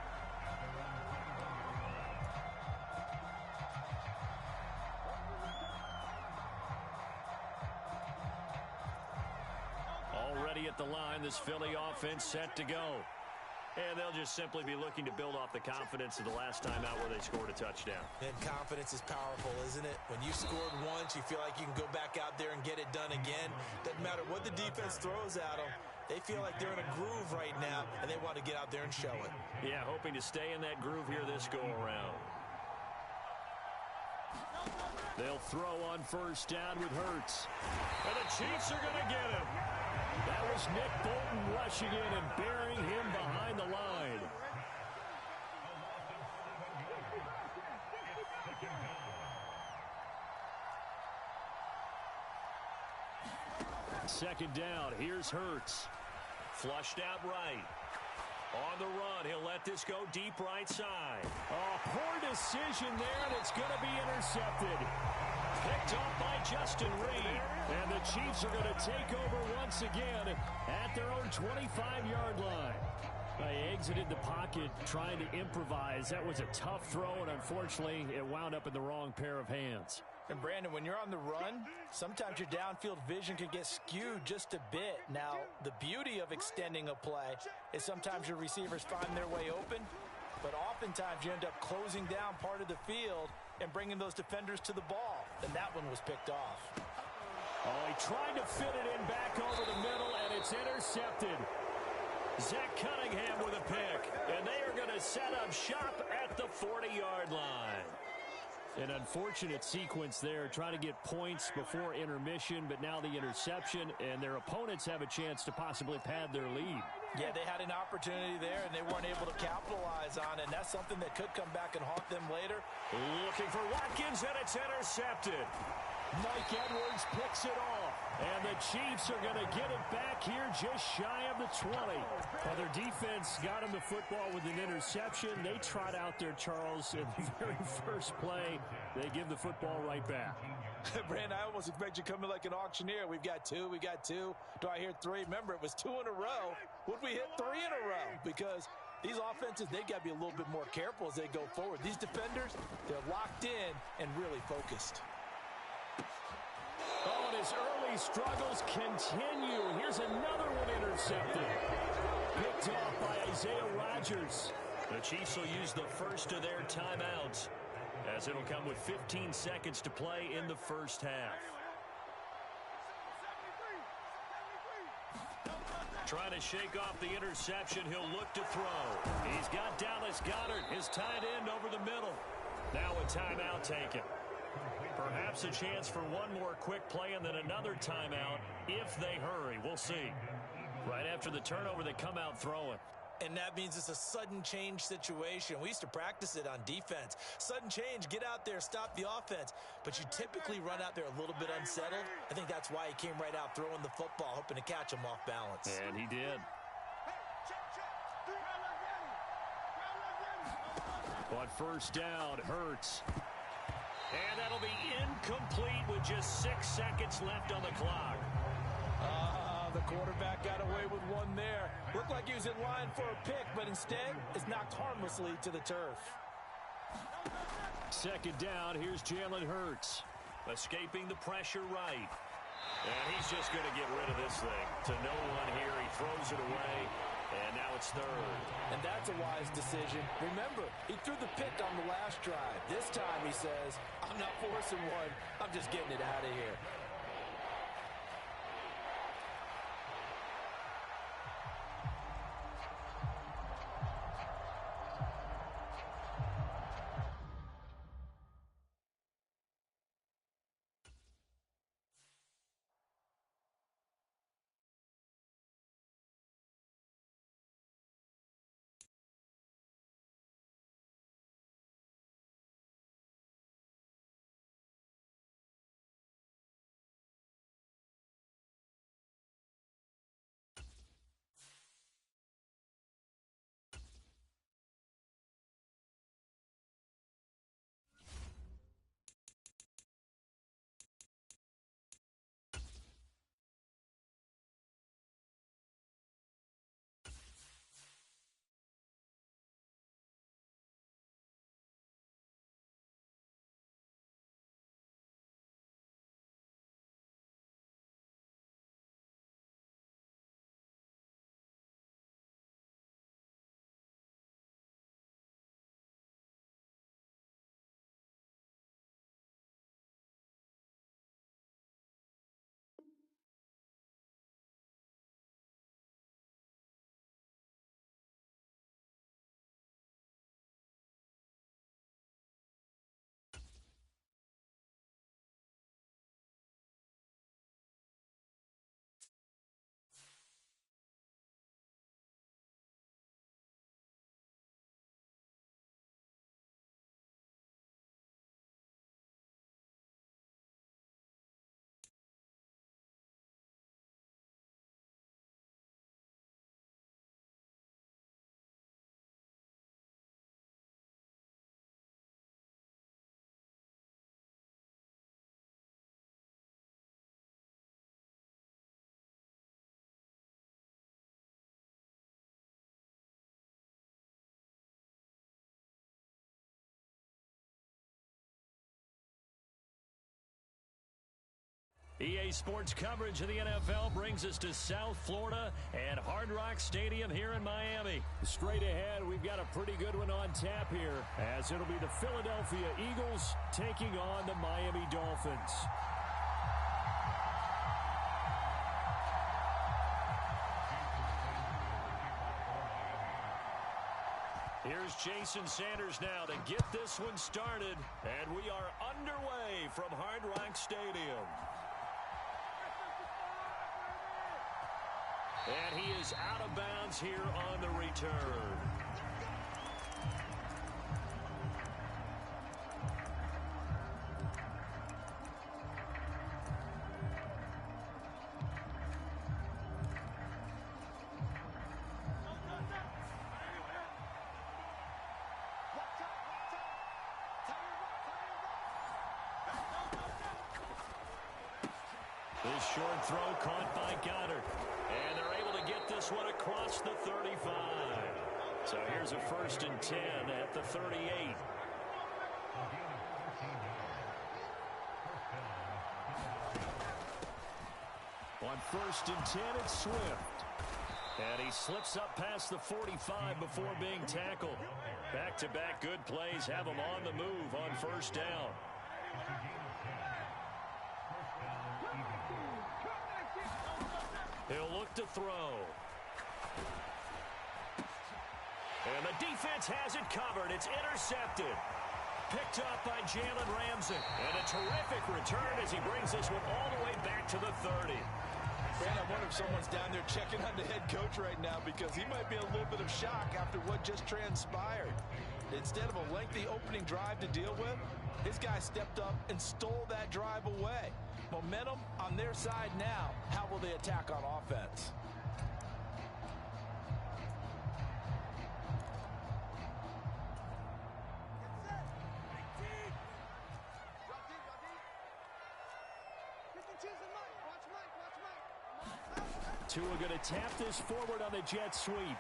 Already at the line, this Philly offense set to go. And they'll just simply be looking to build off the confidence of the last time out where they scored a touchdown. And confidence is powerful, isn't it? When you scored once, you feel like you can go back out there and get it done again. Doesn't matter what the defense throws at them. They feel like they're in a groove right now, and they want to get out there and show it. Yeah, hoping to stay in that groove here this go-around. They'll throw on 1st down with Hurts. And the Chiefs are going to get him. That was Nick Bolton rushing in and burying him behind the line. Second down, here's Hurts. Flushed out right. On the run, he'll let this go deep right side. Oh, poor decision there, and it's going to be intercepted. Picked off by Justin Reed. And the Chiefs are going to take over once again at their own 25-yard line. They exited the pocket trying to improvise. That was a tough throw, and unfortunately, it wound up in the wrong pair of hands. And Brandon, when you're on the run, sometimes your downfield vision can get skewed just a bit. Now, the beauty of extending a play is sometimes your receivers find their way open, but oftentimes you end up closing down part of the field and bringing those defenders to the ball. And that one was picked off. Oh, he tried to fit it in back over the middle, and it's intercepted. Zach Cunningham with a pick, and they are going to set up shop at the 40-yard line. An unfortunate sequence there, trying to get points before intermission, but now the interception, and their opponents have a chance to possibly pad their lead. Yeah, they had an opportunity there, and they weren't able to capitalize on it, and that's something that could come back and haunt them later. Looking for Watkins, and it's intercepted. Mike Edwards picks it off, and the Chiefs are going to get it back here just shy of the 20. Well, their defense got them the football with an interception. They trot out there, Charles, in the very first play. They give the football right back. Brandon, I almost expect you to come in like an auctioneer. We've got 2, we got 2. Do I hear 3? Remember, it was 2 in a row. Would we hit 3 in a row? Because these offenses, they got to be a little bit more careful as they go forward. These defenders, they're locked in and really focused. Oh, and his early struggles continue. Here's another one intercepted. Picked off by Isaiah Rodgers. The Chiefs will use the first of their timeouts, as it'll come with 15 seconds to play in the first half. Trying to shake off the interception, he'll look to throw. He's got Dallas Goedert, his tight end, over the middle. Now a timeout taken. Perhaps a chance for one more quick play and then another timeout if they hurry. We'll see. Right after the turnover, they come out throwing. And that means it's a sudden change situation. We used to practice it on defense. Sudden change, get out there, stop the offense. But you typically run out there a little bit unsettled. I think that's why he came right out throwing the football, hoping to catch him off balance. And he did. On first down, Hurts. And that'll be incomplete with just 6 seconds left on the clock. The quarterback got away with one there. Looked like he was in line for a pick, but instead is knocked harmlessly to the turf. Second down, here's Jalen Hurts. Escaping the pressure right. And he's just going to get rid of this thing. To no one here, he throws it away. And now it's third. And that's a wise decision. Remember, he threw the pick on the last drive. This time he says, I'm not forcing one. I'm just getting it out of here. EA Sports coverage of the NFL brings us to South Florida and Hard Rock Stadium here in Miami. Straight ahead, we've got a pretty good one on tap here, as it'll be the Philadelphia Eagles taking on the Miami Dolphins. Here's Jason Sanders now to get this one started, and we are underway from Hard Rock Stadium. And he is out of bounds here on the return. This short throw caught by Goddard. And they're able to get this one across the 35. So here's a 1st and 10 at the 38. On 1st and 10, it's Swift. And he slips up past the 45 before being tackled. Back-to-back good plays have him on the move on 1st down. He'll look to throw. And the defense has it covered. It's intercepted. Picked up by Jalen Ramsey. And a terrific return as he brings this one all the way back to the 30. Brandon, I wonder if someone's down there checking on the head coach right now because he might be in a little bit of shock after what just transpired. Instead of a lengthy opening drive to deal with, his guy stepped up and stole that drive away. Momentum on their side now. How will they attack on offense? Tua going to tap this forward on the jet sweep.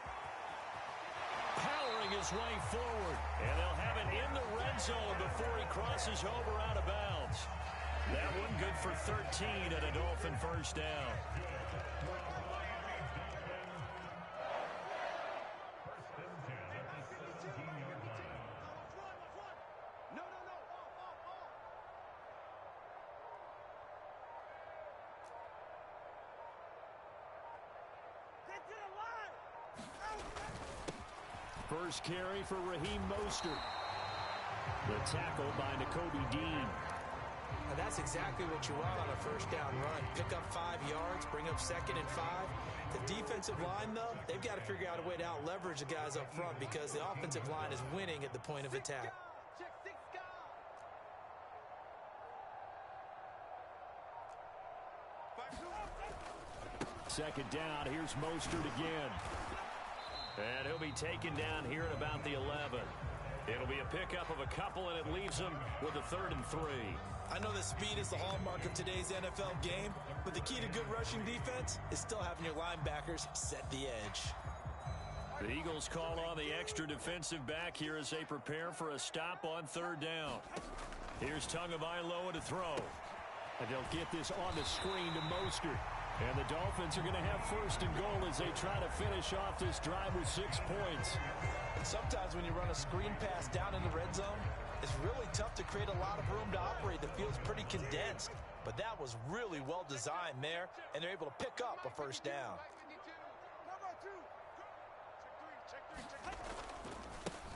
Powering his way forward. And they'll have it in the red zone before he crosses over out of bounds. That one good for 13 and a Dolphin first down. First carry for Raheem Mostert. The tackle by Nakobe Dean. Now that's exactly what you want on a first down run. Pick up 5 yards, bring up 2nd and 5. The defensive line, though, they've got to figure out a way to out-leverage the guys up front because the offensive line is winning at the point of attack. Second down, here's Mostert again. And he'll be taken down here at about the 11. It'll be a pickup of a couple, and it leaves him with a 3rd and 3. I know that speed is the hallmark of today's NFL game, but the key to good rushing defense is still having your linebackers set the edge. The Eagles call on the extra defensive back here as they prepare for a stop on 3rd down. Here's Tagovailoa to throw. And they'll get this on the screen to Mostert. And the Dolphins are going to have 1st and goal as they try to finish off this drive with 6 points. And sometimes when you run a screen pass down in the red zone, it's really tough to create a lot of room to operate. The field's pretty condensed. But that was really well designed there, and they're able to pick up a 1st down.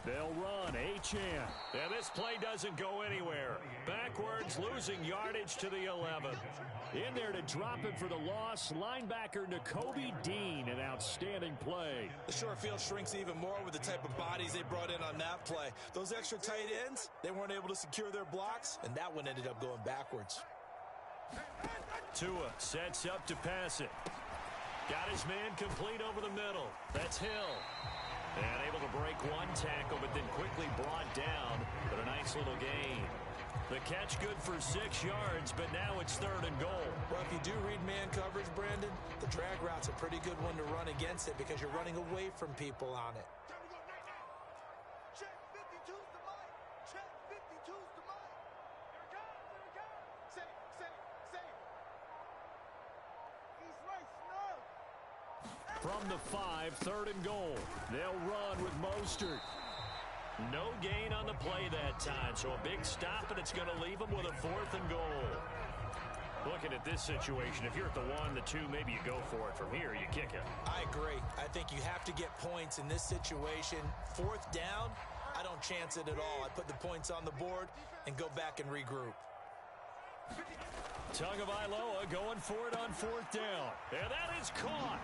They'll run, Achane. And this play doesn't go anywhere. Backwards, losing yardage to the 11. In there to drop it for the loss, linebacker Nakobe Dean, an outstanding play. The short field shrinks even more with the type of bodies they brought in on that play. Those extra tight ends, they weren't able to secure their blocks, and that one ended up going backwards. Tua sets up to pass it. Got his man complete over the middle. That's Hill. And able to break one tackle, but then quickly brought down. But a nice little gain. The catch good for 6 yards, but now it's 3rd and goal. Well, if you do read man coverage, Brandon, the drag route's a pretty good one to run against it because you're running away from people on it. From the 5, 3rd and goal. They'll run with Mostert. No gain on the play that time, so a big stop, and it's going to leave them with a 4th and goal. Looking at this situation, if you're at the 1, the 2, maybe you go for it. From here, you kick it. I agree. I think you have to get points in this situation. 4th down, I don't chance it at all. I put the points on the board and go back and regroup. Tagovailoa going for it on 4th down. And that is caught.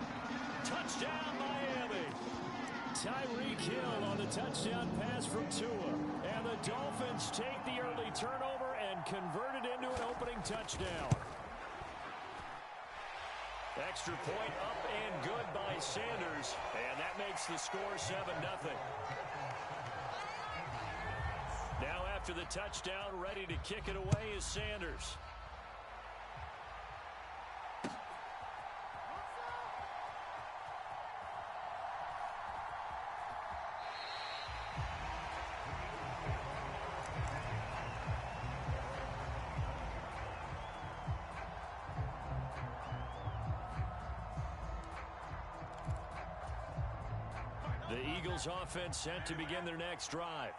Touchdown, Miami. Tyreek Hill on the touchdown pass from Tua. And the Dolphins take the early turnover and convert it into an opening touchdown. Extra point up and good by Sanders. And that makes the score 7-0. Now after the touchdown, ready to kick it away is Sanders. The Eagles offense set to begin their next drive.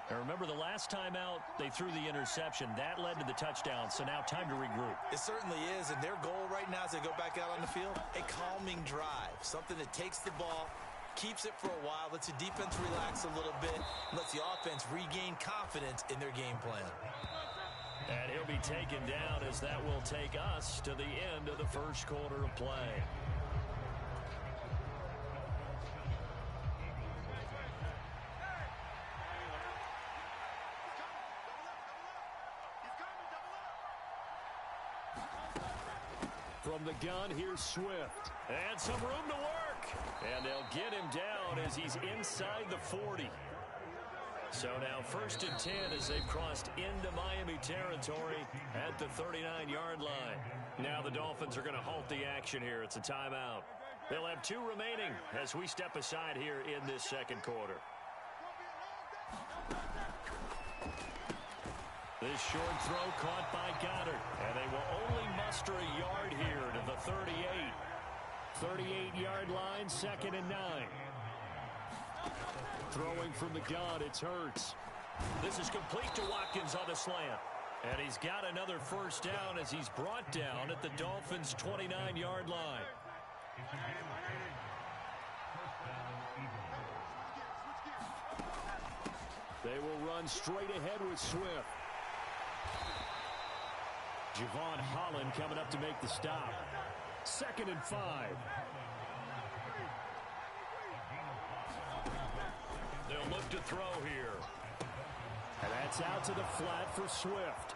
Now remember, the last time out, they threw the interception. That led to the touchdown, so now time to regroup. It certainly is, and their goal right now as they go back out on the field, a calming drive, something that takes the ball, keeps it for a while, lets the defense relax a little bit, lets the offense regain confidence in their game plan. And he'll be taken down as that will take us to the end of the first quarter of play. From the gun, here's Swift. And some room to work. And they'll get him down as he's inside the 40. So now 1st and 10 as they've crossed into Miami territory at the 39-yard line. Now the Dolphins are going to halt the action here. It's a timeout. They'll have 2 remaining as we step aside here in this second quarter. This short throw caught by Goddard. And they will only muster a yard here to the 38. 38-yard line, 2nd and 9. Throwing from the gun, it's Hurts. This is complete to Watkins on the slant. And he's got another first down as he's brought down at the Dolphins' 29-yard line. They will run straight ahead with Swift. Javon Holland coming up to make the stop. 2nd and 5. They'll look to throw here. And that's out to the flat for Swift.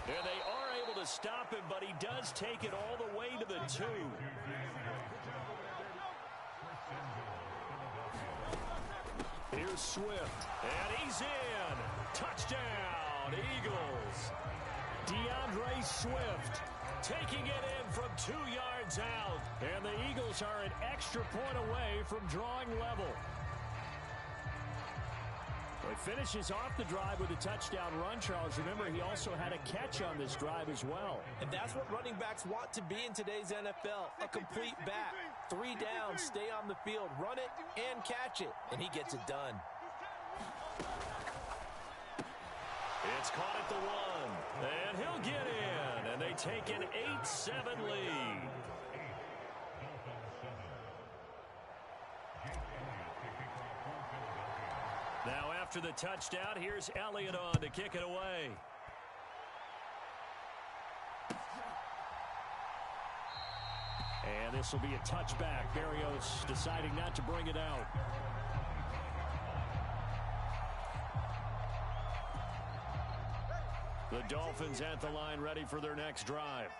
And they are able to stop him, but he does take it all the way to the 2. Here's Swift. And he's in. Touchdown, Eagles. DeAndre Swift taking it in from 2 yards out. And the Eagles are an extra point away from drawing level. He finishes off the drive with a touchdown run, Charles. Remember, he also had a catch on this drive as well. And that's what running backs want to be in today's NFL, a complete back. 3 downs, stay on the field, run it, and catch it. And he gets it done. It's caught at the 1. And he'll get in. And they take an 8-7 lead. Now after the touchdown, here's Elliott on to kick it away. And this will be a touchback. Berrios deciding not to bring it out. The Dolphins at the line ready for their next drive.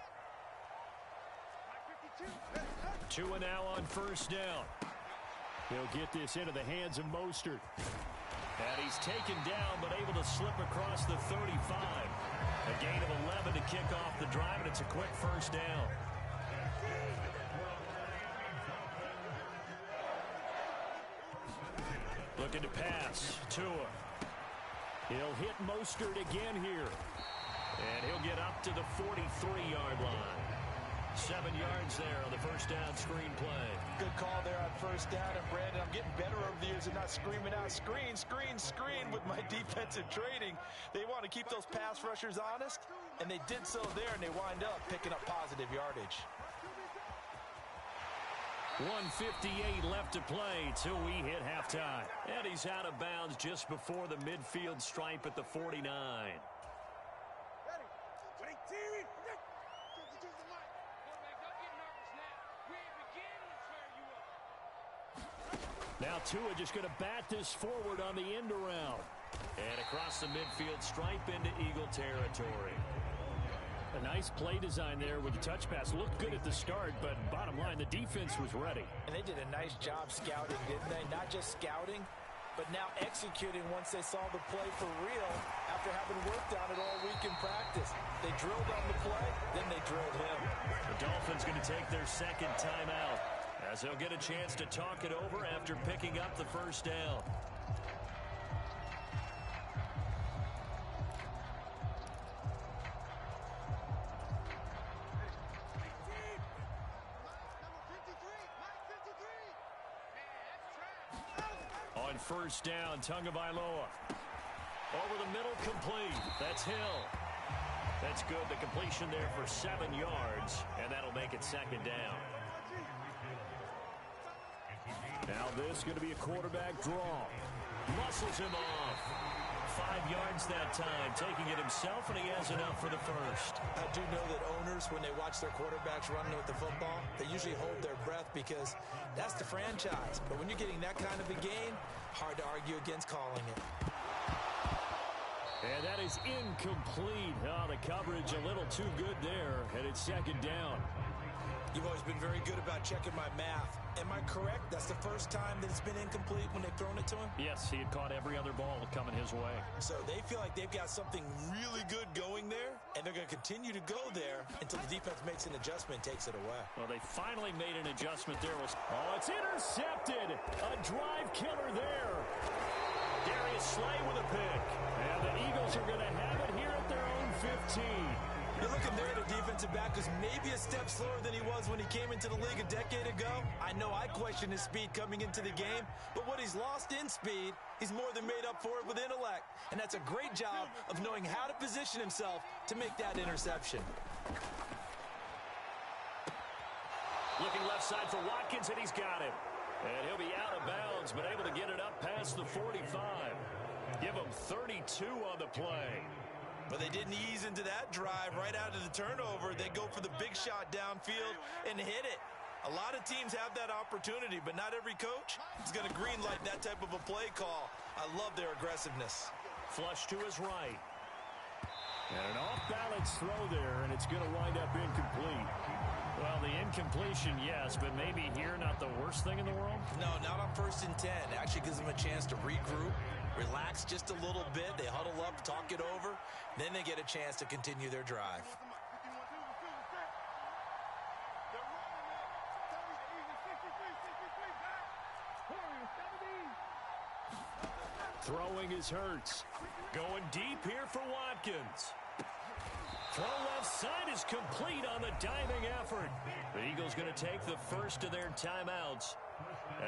2 and now on first down. He'll get this into the hands of Mostert. And he's taken down but able to slip across the 35. A gain of 11 to kick off the drive, and it's a quick first down. Looking to pass. Tua. He'll hit Mostert again here. And he'll get up to the 43-yard line. 7 yards there on the first down screen play. Good call there on first down. And Brandon, I'm getting better over the years and not screaming out screen, screen, screen with my defensive training. They want to keep those pass rushers honest, and they did so there, and they wind up picking up positive yardage. 1:58 left to play till we hit halftime. And he's out of bounds just before the midfield stripe at the 49. Now Tua just going to bat this forward on the end around. And across the midfield stripe into Eagle territory. A nice play design there with the touch pass. Looked good at the start, but bottom line, the defense was ready. And they did a nice job scouting, didn't they? Not just scouting, but now executing once they saw the play for real after having worked on it all week in practice. They drilled on the play, then they drilled him. The Dolphins going to take their second timeout as they'll get a chance to talk it over after picking up the first down. On first down, Tagovailoa. Over the middle, complete. That's Hill. That's good. The completion there for 7 yards, and that'll make it second down. Now this is going to be a quarterback draw. Muscles him off. 5 yards that time, taking it himself, and he has enough for the first. I do know that owners, when they watch their quarterbacks running with the football, they usually hold their breath because that's the franchise. But when you're getting that kind of a game, hard to argue against calling it. And that is incomplete. Oh, the coverage a little too good there, and it's second down. You've always been very good about checking my math. Am I correct? That's the first time that it's been incomplete when they've thrown it to him? Yes, he had caught every other ball coming his way. So they feel like they've got something really good going there, and they're going to continue to go there until the defense makes an adjustment and takes it away. Well, they finally made an adjustment there. Oh, it's intercepted. A drive killer there. Darius Slay with a pick. And the Eagles are going to have it here at their own 15. You're looking there at a defensive back who's maybe a step slower than he was when he came into the league a decade ago. I know I questioned his speed coming into the game, but what he's lost in speed, he's more than made up for it with intellect. And that's a great job of knowing how to position himself to make that interception. Looking left side for Watkins, and he's got it. And he'll be out of bounds, but able to get it up past the 45. Give him 32 on the play. But they didn't ease into that drive right out of the turnover. They go for the big shot downfield and hit it. A lot of teams have that opportunity, but not every coach is going to greenlight that type of a play call. I love their aggressiveness. Flush to his right. And an off-balance throw there, and it's going to wind up incomplete. Well, the incompletion, yes, but maybe here not the worst thing in the world? No, not on 1st and 10. It actually gives them a chance to regroup, relax just a little bit. They huddle up, talk it over. Then they get a chance to continue their drive. Throwing is Hurts. Going deep here for Watkins. Throw left side is complete on the diving effort. The Eagles going to take the first of their timeouts,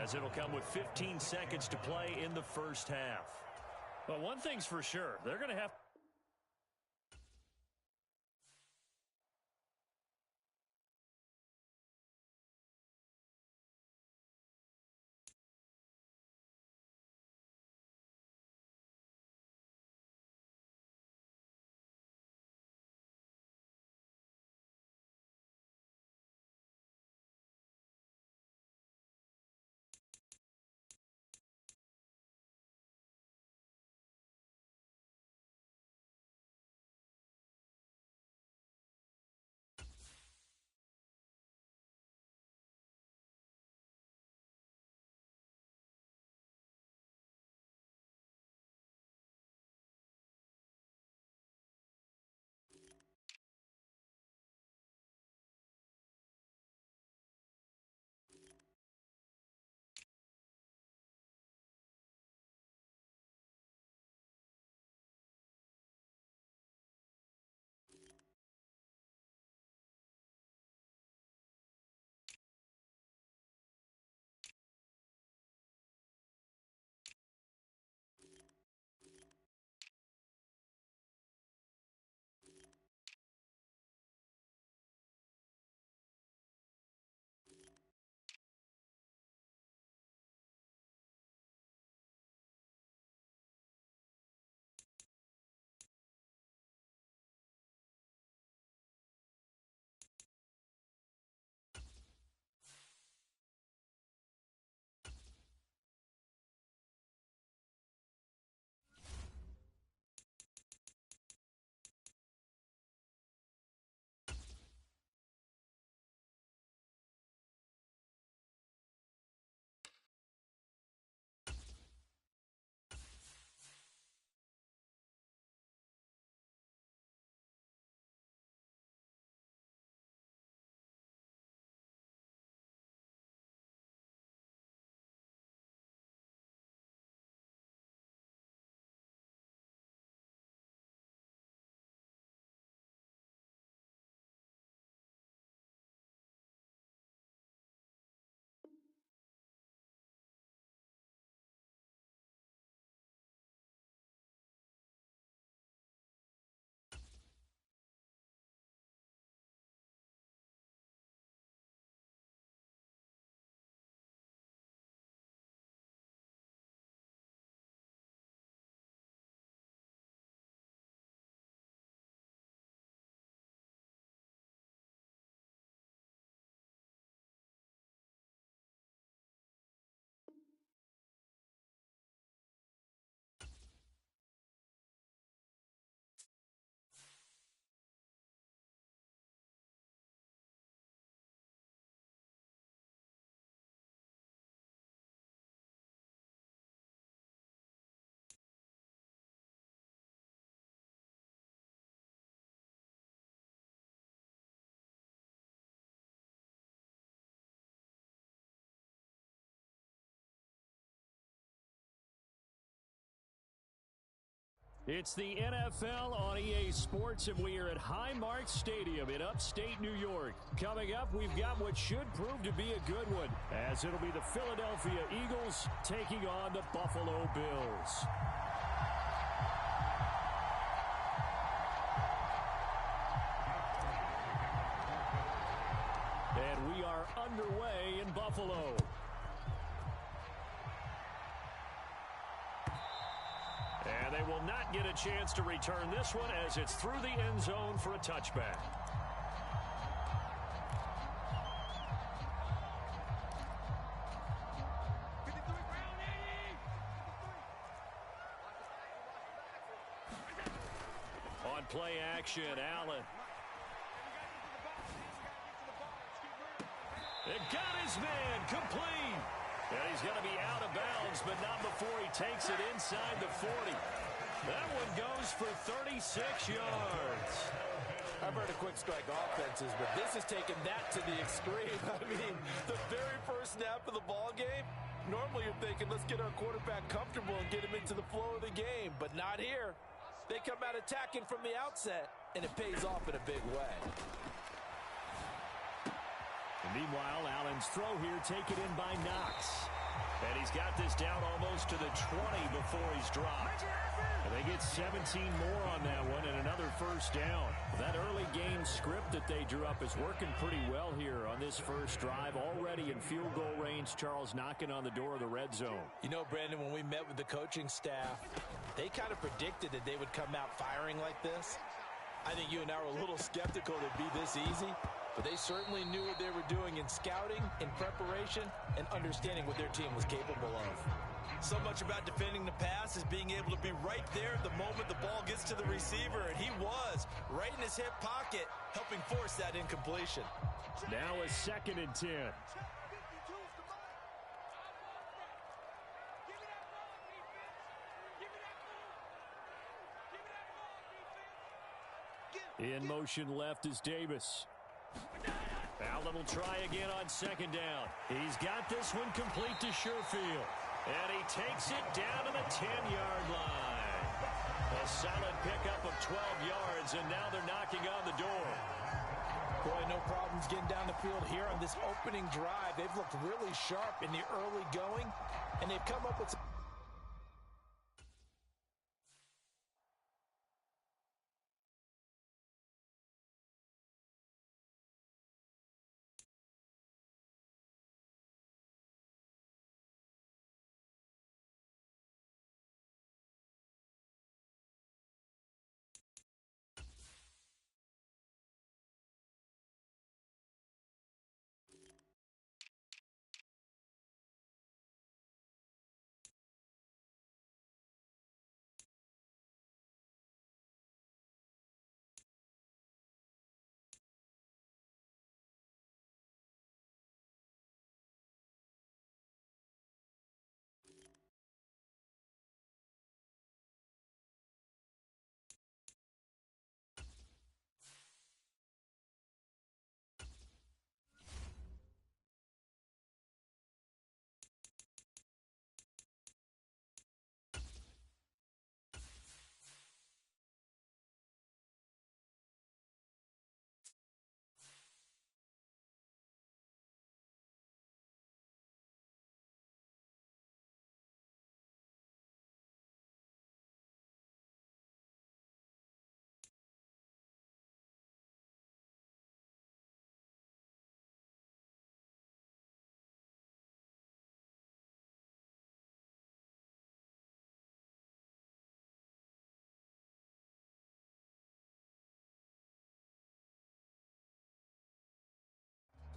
as it'll come with 15 seconds to play in the first half. But one thing's for sure, they're going to have It's the NFL on EA Sports, and we are at Highmark Stadium in upstate New York. Coming up, we've got what should prove to be a good one, as it'll be the Philadelphia Eagles taking on the Buffalo Bills. And we are underway in Buffalo. And they will not get a chance to return this one as it's through the end zone for a touchback. On play action, Allen. It got his man complete. And he's going to be out of bounds, but not before he takes it inside the 40. That one goes for 36 yards. I've heard of quick strike offenses, but this is taking that to the extreme. I mean, the very first snap of the ball game, normally you're thinking, let's get our quarterback comfortable and get him into the flow of the game, but not here. They come out attacking from the outset, and it pays off in a big way. And meanwhile, Allen's throw here taken in by Knox. And he's got this down almost to the 20 before he's dropped. And they get 17 more on that one and another first down. That early game script that they drew up is working pretty well here on this first drive. Already in field goal range, Charles knocking on the door of the red zone. You know, Brandon, when we met with the coaching staff, they kind of predicted that they would come out firing like this. I think you and I were a little skeptical it'd be this easy. But they certainly knew what they were doing in scouting, in preparation, and understanding what their team was capable of. So much about defending the pass is being able to be right there at the moment the ball gets to the receiver, and he was right in his hip pocket, helping force that incompletion. Now a 2nd and 10. In motion left is Davis. Allen will try again on 2nd down. He's got this one complete to Sherfield. And he takes it down to the 10-yard line. A solid pickup of 12 yards, and now they're knocking on the door. Boy, no problems getting down the field here on this opening drive. They've looked really sharp in the early going, and they've come up with some...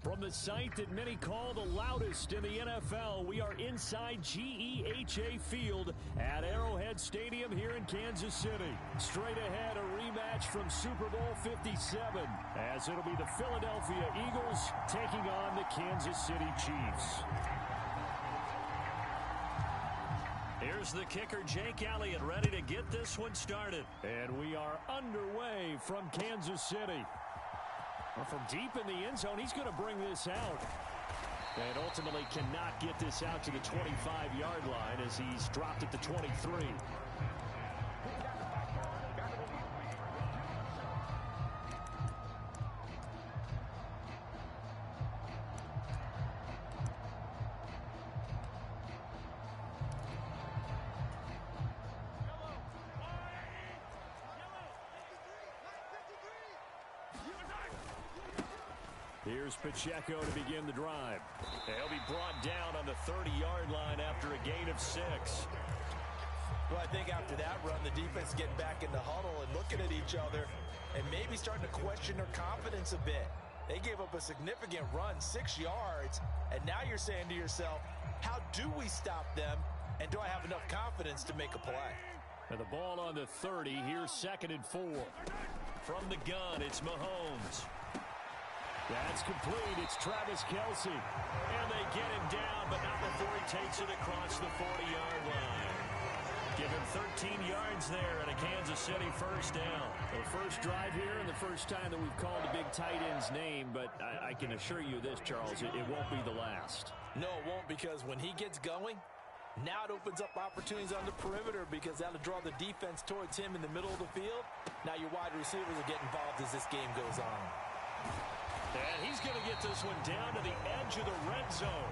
From the site that many call the loudest in the NFL, we are inside GEHA Field at Arrowhead Stadium here in Kansas City. Straight ahead, a rematch from Super Bowl 57, as it'll be the Philadelphia Eagles taking on the Kansas City Chiefs. Here's the kicker, Jake Elliott, ready to get this one started. And we are underway from Kansas City. From deep in the end zone, he's going to bring this out. And ultimately cannot get this out to the 25-yard line as he's dropped at the 23. Here's Pacheco to begin the drive. He'll be brought down on the 30-yard line after a gain of 6. Well, I think after that run, the defense getting back in the huddle and looking at each other and maybe starting to question their confidence a bit. They gave up a significant run, 6 yards, and now you're saying to yourself, how do we stop them, and do I have enough confidence to make a play? And the ball on the 30, here's 2nd and 4. From the gun, it's Mahomes. That's complete. It's Travis Kelce. And they get him down, but not before he takes it across the 40-yard line. Give him 13 yards there and a Kansas City first down. The first drive here and the first time that we've called a big tight end's name, but I can assure you this, Charles, it won't be the last. No, it won't, because when he gets going, now it opens up opportunities on the perimeter because that'll draw the defense towards him in the middle of the field. Now your wide receivers will get involved as this game goes on. And he's going to get this one down to the edge of the red zone.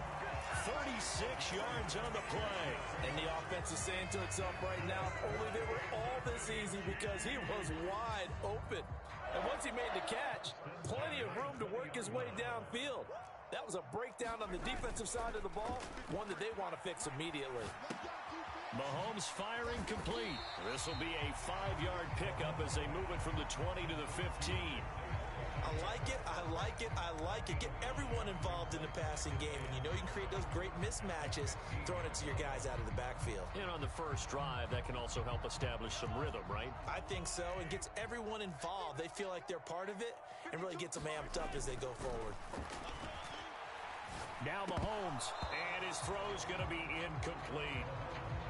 36 yards on the play. And the offense is saying to itself right now, if only they were all this easy, because he was wide open. And once he made the catch, plenty of room to work his way downfield. That was a breakdown on the defensive side of the ball, one that they want to fix immediately. Mahomes firing complete. This will be a 5-yard pickup as they move it from the 20 to the 15. I like it, I like it, I like it. Get everyone involved in the passing game, and you know you can create those great mismatches throwing it to your guys out of the backfield. And on the first drive, that can also help establish some rhythm, right? I think so, and gets everyone involved. They feel like they're part of it, and really gets them amped up as they go forward. Now Mahomes, and his throw's going to be incomplete.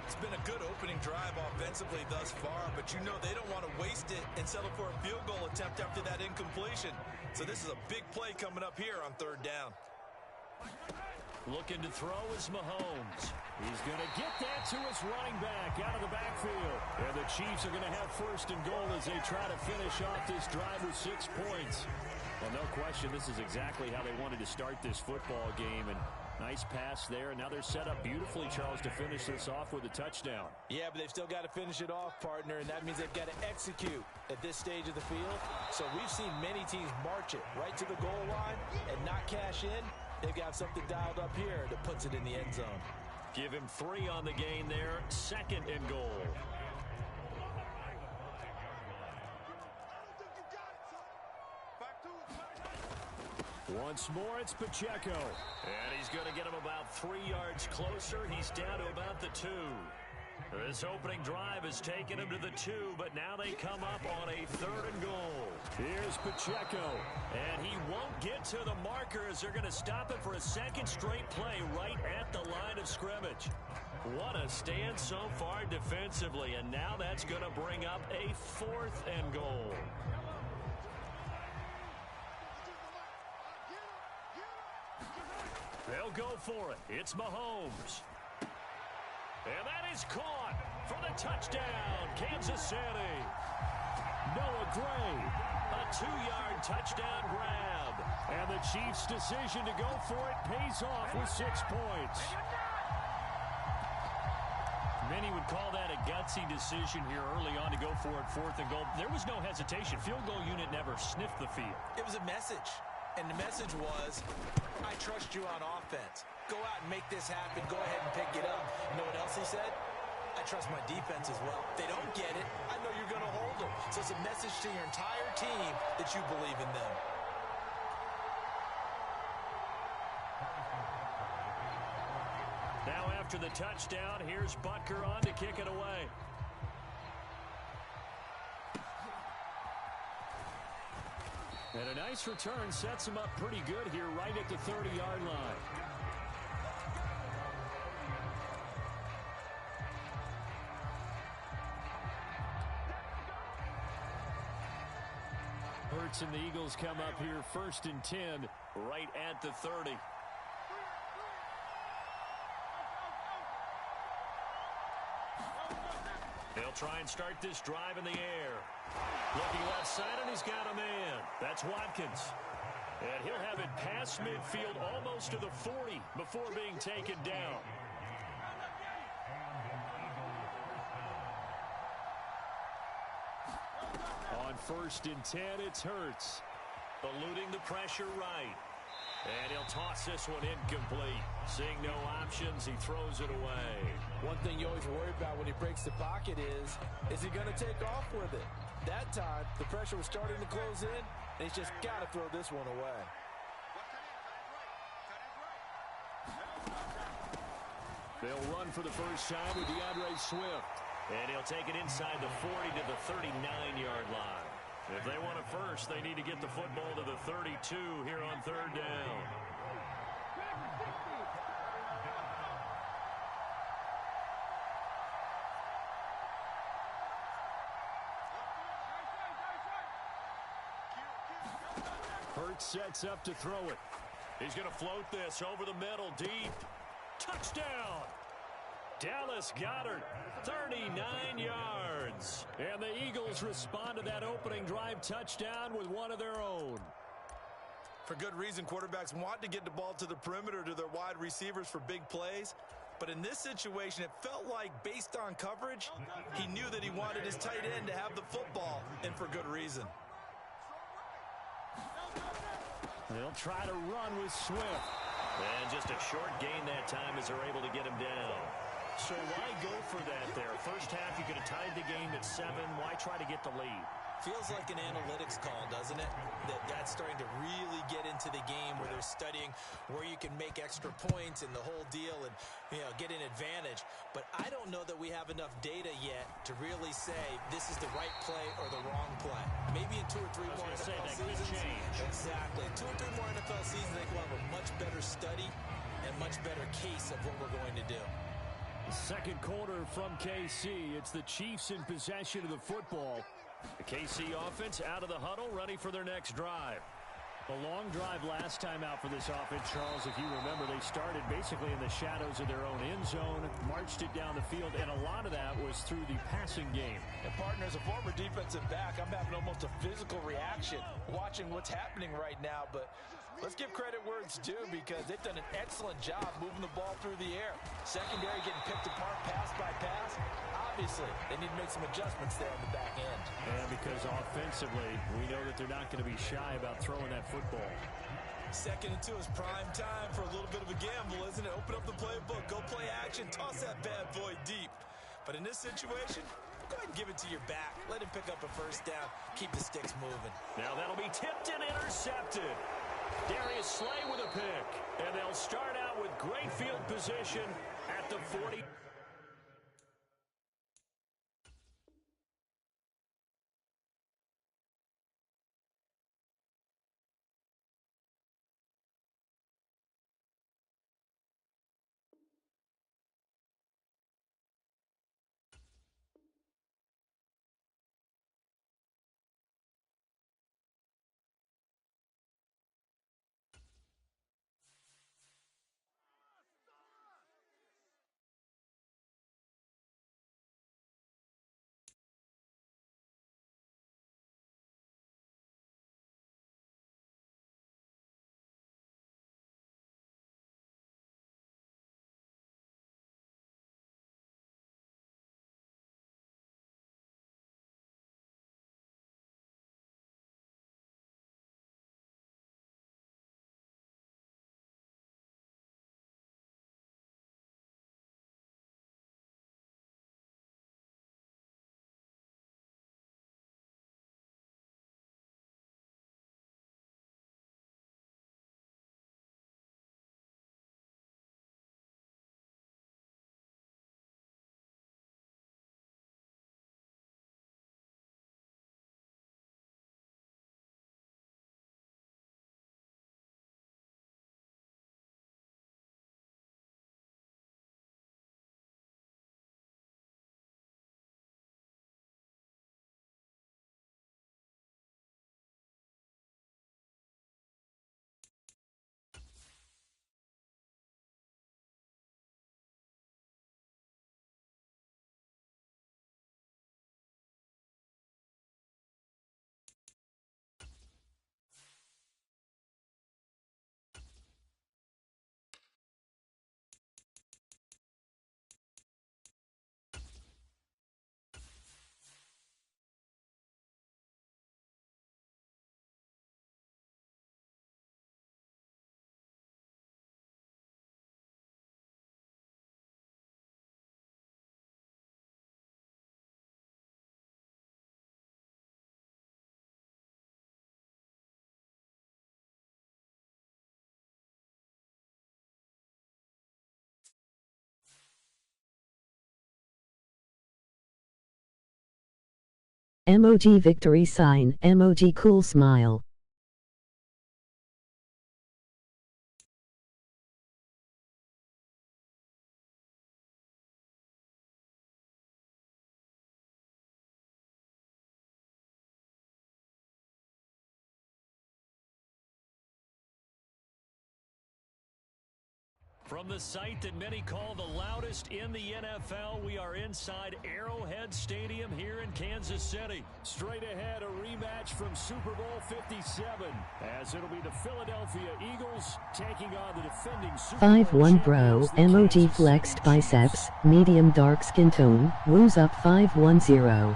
It's been a good opening drive offensively thus far, but you know they don't want to waste it and settle for a field goal attempt after that incompletion. So this is a big play coming up here on 3rd down. Looking to throw is Mahomes. He's going to get that to his running back out of the backfield. And the Chiefs are going to have 1st and goal as they try to finish off this drive with 6 points. Well, no question, this is exactly how they wanted to start this football game. And nice pass there, and now they're set up beautifully, Charles, to finish this off with a touchdown. Yeah, but they've still got to finish it off, partner, and that means they've got to execute at this stage of the field. So we've seen many teams march it right to the goal line and not cash in. They've got something dialed up here that puts it in the end zone. Give him 3 on the gain there, 2nd and goal. Once more, it's Pacheco. And he's going to get him about 3 yards closer. He's down to about the 2. This opening drive has taken him to the 2, but now they come up on a 3rd and goal. Here's Pacheco. And he won't get to the marker as they're going to stop it for a 2nd straight play right at the line of scrimmage. What a stand so far defensively, and now that's going to bring up a 4th and goal. They'll go for it. It's Mahomes. And that is caught for the touchdown, Kansas City. Noah Gray, a 2-yard touchdown grab. And the Chiefs' decision to go for it pays off with 6 points. Many would call that a gutsy decision here early on to go for it, 4th and goal. There was no hesitation. Field goal unit never sniffed the field. It was a message. And the message was, I trust you on offense. Go out and make this happen. Go ahead and pick it up. You know what else he said? I trust my defense as well. If they don't get it, I know you're going to hold them. So it's a message to your entire team that you believe in them. Now after the touchdown, here's Butker on to kick it away. And a nice return sets him up pretty good here right at the 30-yard line. Hurts and the Eagles come up here 1st and 10 right at the 30. They'll try and start this drive in the air. Looking left side, and he's got a man. That's Watkins. And he'll have it past midfield almost to the 40 before being taken down. On 1st and 10, it's Hurts. Eluding the pressure right. And he'll toss this one incomplete. Seeing no options, he throws it away. One thing you always worry about when he breaks the pocket is he going to take off with it? That time, the pressure was starting to close in, and he's just got to throw this one away. They'll run for the first time with DeAndre Swift. And he'll take it inside the 40 to the 39-yard line. If they want it first, they need to get the football to the 32 here on third down. Hurts sets up to throw it. He's going to float this over the middle deep. Touchdown! Dallas Goedert, 39 yards. And the Eagles respond to that opening drive touchdown with one of their own. For good reason, quarterbacks want to get the ball to the perimeter to their wide receivers for big plays. But in this situation, it felt like, based on coverage, he knew that he wanted his tight end to have the football, and for good reason. They'll try to run with Swift. And just a short gain that time as they're able to get him down. So why go for that there? First half, you could have tied the game at 7. Why try to get the lead? Feels like an analytics call, doesn't it? That's starting to really get into the game where they're studying where you can make extra points and the whole deal and, get an advantage. But I don't know that we have enough data yet to really say this is the right play or the wrong play. Maybe in 2 or 3 more NFL seasons. Exactly. 2 or 3 more NFL seasons, I think we'll have a much better study and much better case of what we're going to do. Second quarter from KC. It's the Chiefs in possession of the football. The KC offense out of the huddle, ready for their next drive. A long drive last time out for this offense, Charles. If you remember, they started basically in the shadows of their own end zone, marched it down the field, and a lot of that was through the passing game. And partner, as a former defensive back, I'm having almost a physical reaction watching what's happening right now. But let's give credit where it's due because they've done an excellent job moving the ball through the air. Secondary getting picked apart pass by pass. Obviously, they need to make some adjustments there on the back end. And because offensively, we know that they're not going to be shy about throwing that football. 2nd and 2 is prime time for a little bit of a gamble, isn't it? Open up the playbook, go play action, toss that bad boy deep. But in this situation, go ahead and give it to your back. Let him pick up a first down. Keep the sticks moving. Now that'll be tipped and intercepted. Darius Slay with a pick. And they'll start out with great field position at the 40. Emoji victory sign. Emoji cool smile. From the site that many call the loudest in the NFL, we are inside Arrowhead Stadium here in Kansas City. Straight ahead, a rematch from Super Bowl 57, as it'll be the Philadelphia Eagles taking on the defending Super Bowl 5-1 bro. champions, the Emoji Kansas flexed City biceps. Chiefs. Medium dark skin tone. Woos up 510.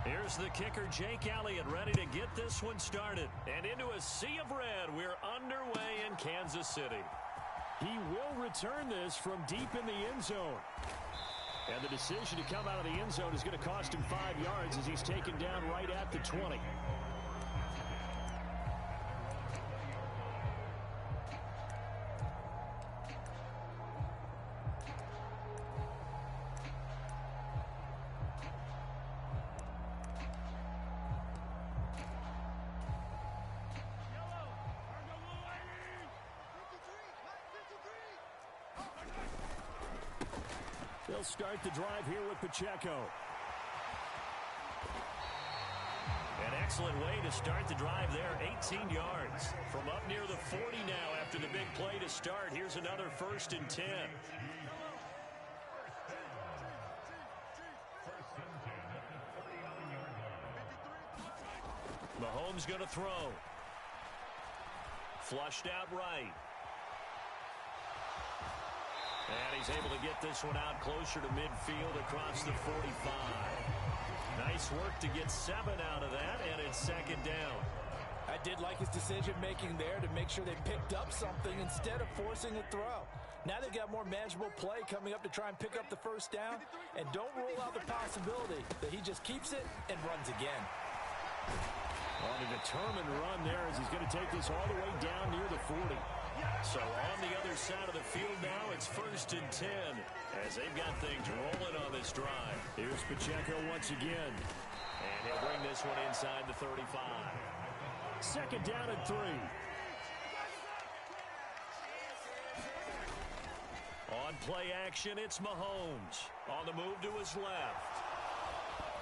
Here's the kicker, Jake Elliott, ready to get this one started. And into a sea of red, we're underway in Kansas City. He will return this from deep in the end zone. And the decision to come out of the end zone is going to cost him 5 yards as he's taken down right at the 20. They'll start the drive here with Pacheco. An excellent way to start the drive there, 18 yards. From up near the 40 now after the big play to start. Here's another 1st and 10. Mahomes going to throw. Flushed out right. And he's able to get this one out closer to midfield across the 45. Nice work to get 7 out of that, and it's 2nd down. I did like his decision-making there to make sure they picked up something instead of forcing a throw. Now they've got more manageable play coming up to try and pick up the 1st down, and don't rule out the possibility that he just keeps it and runs again. On a determined run there as he's going to take this all the way down near the 40. So on the other side of the field now, it's 1st and 10 as they've got things rolling on this drive. Here's Pacheco once again. And he'll bring this one inside the 35. 2nd down and 3. On play action, it's Mahomes. On the move to his left.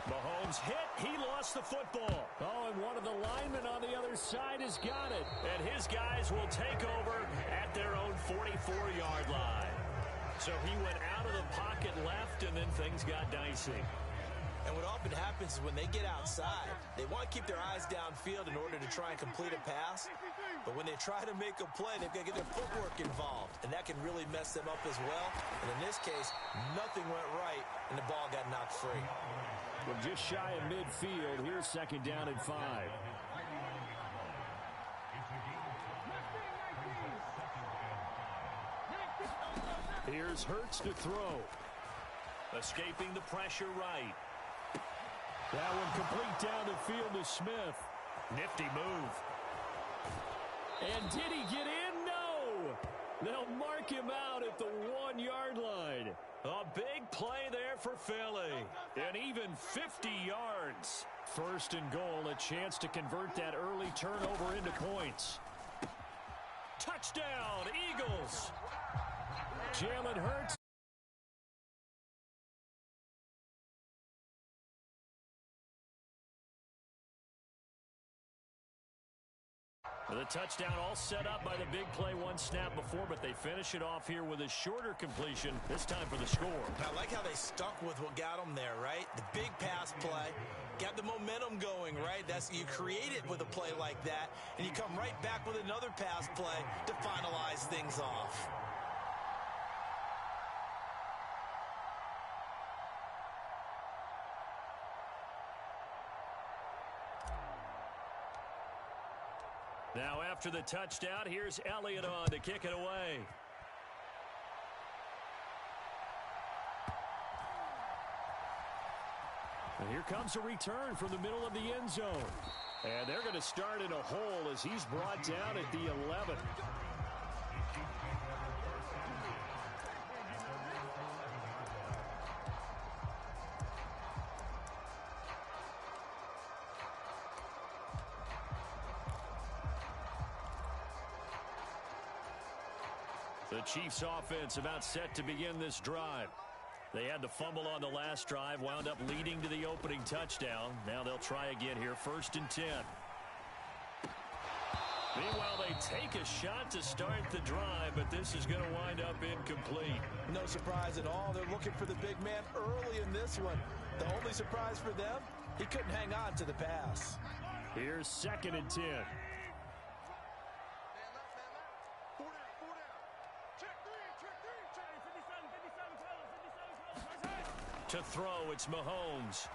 Mahomes hit. He lost the football. Oh, and one of the linemen on the other side has got it. And his guys will take over at their own 44-yard line. So he went out of the pocket left, and then things got dicey. And what often happens is when they get outside, they want to keep their eyes downfield in order to try and complete a pass. But when they try to make a play, they've got to get their footwork involved. And that can really mess them up as well. And in this case, nothing went right, and the ball got knocked free. Well, just shy of midfield. Here's 2nd down and 5. Here's Hurts to throw. Escaping the pressure right. That one complete down the field to Smith. Nifty move. And did he get in? No! They'll mark him out at the 1-yard line. A big play there for Philly. And even 50 yards. 1st and goal, a chance to convert that early turnover into points. Touchdown, Eagles. Jalen Hurts. The touchdown all set up by the big play one snap before, but they finish it off here with a shorter completion, this time for the score. I like how they stuck with what got them there, right? The big pass play, got the momentum going, right? You create it with a play like that, and you come right back with another pass play to finalize things off. Now after the touchdown, here's Elliott on to kick it away. And here comes a return from the middle of the end zone. And they're going to start in a hole as he's brought down at the 11. The Chiefs offense about set to begin this drive. They had the fumble on the last drive, wound up leading to the opening touchdown. Now they'll try again here, 1st and 10. Meanwhile, they take a shot to start the drive, but this is going to wind up incomplete. No surprise at all. They're looking for the big man early in this one. The only surprise for them, he couldn't hang on to the pass. Here's 2nd and 10. To throw, it's Mahomes.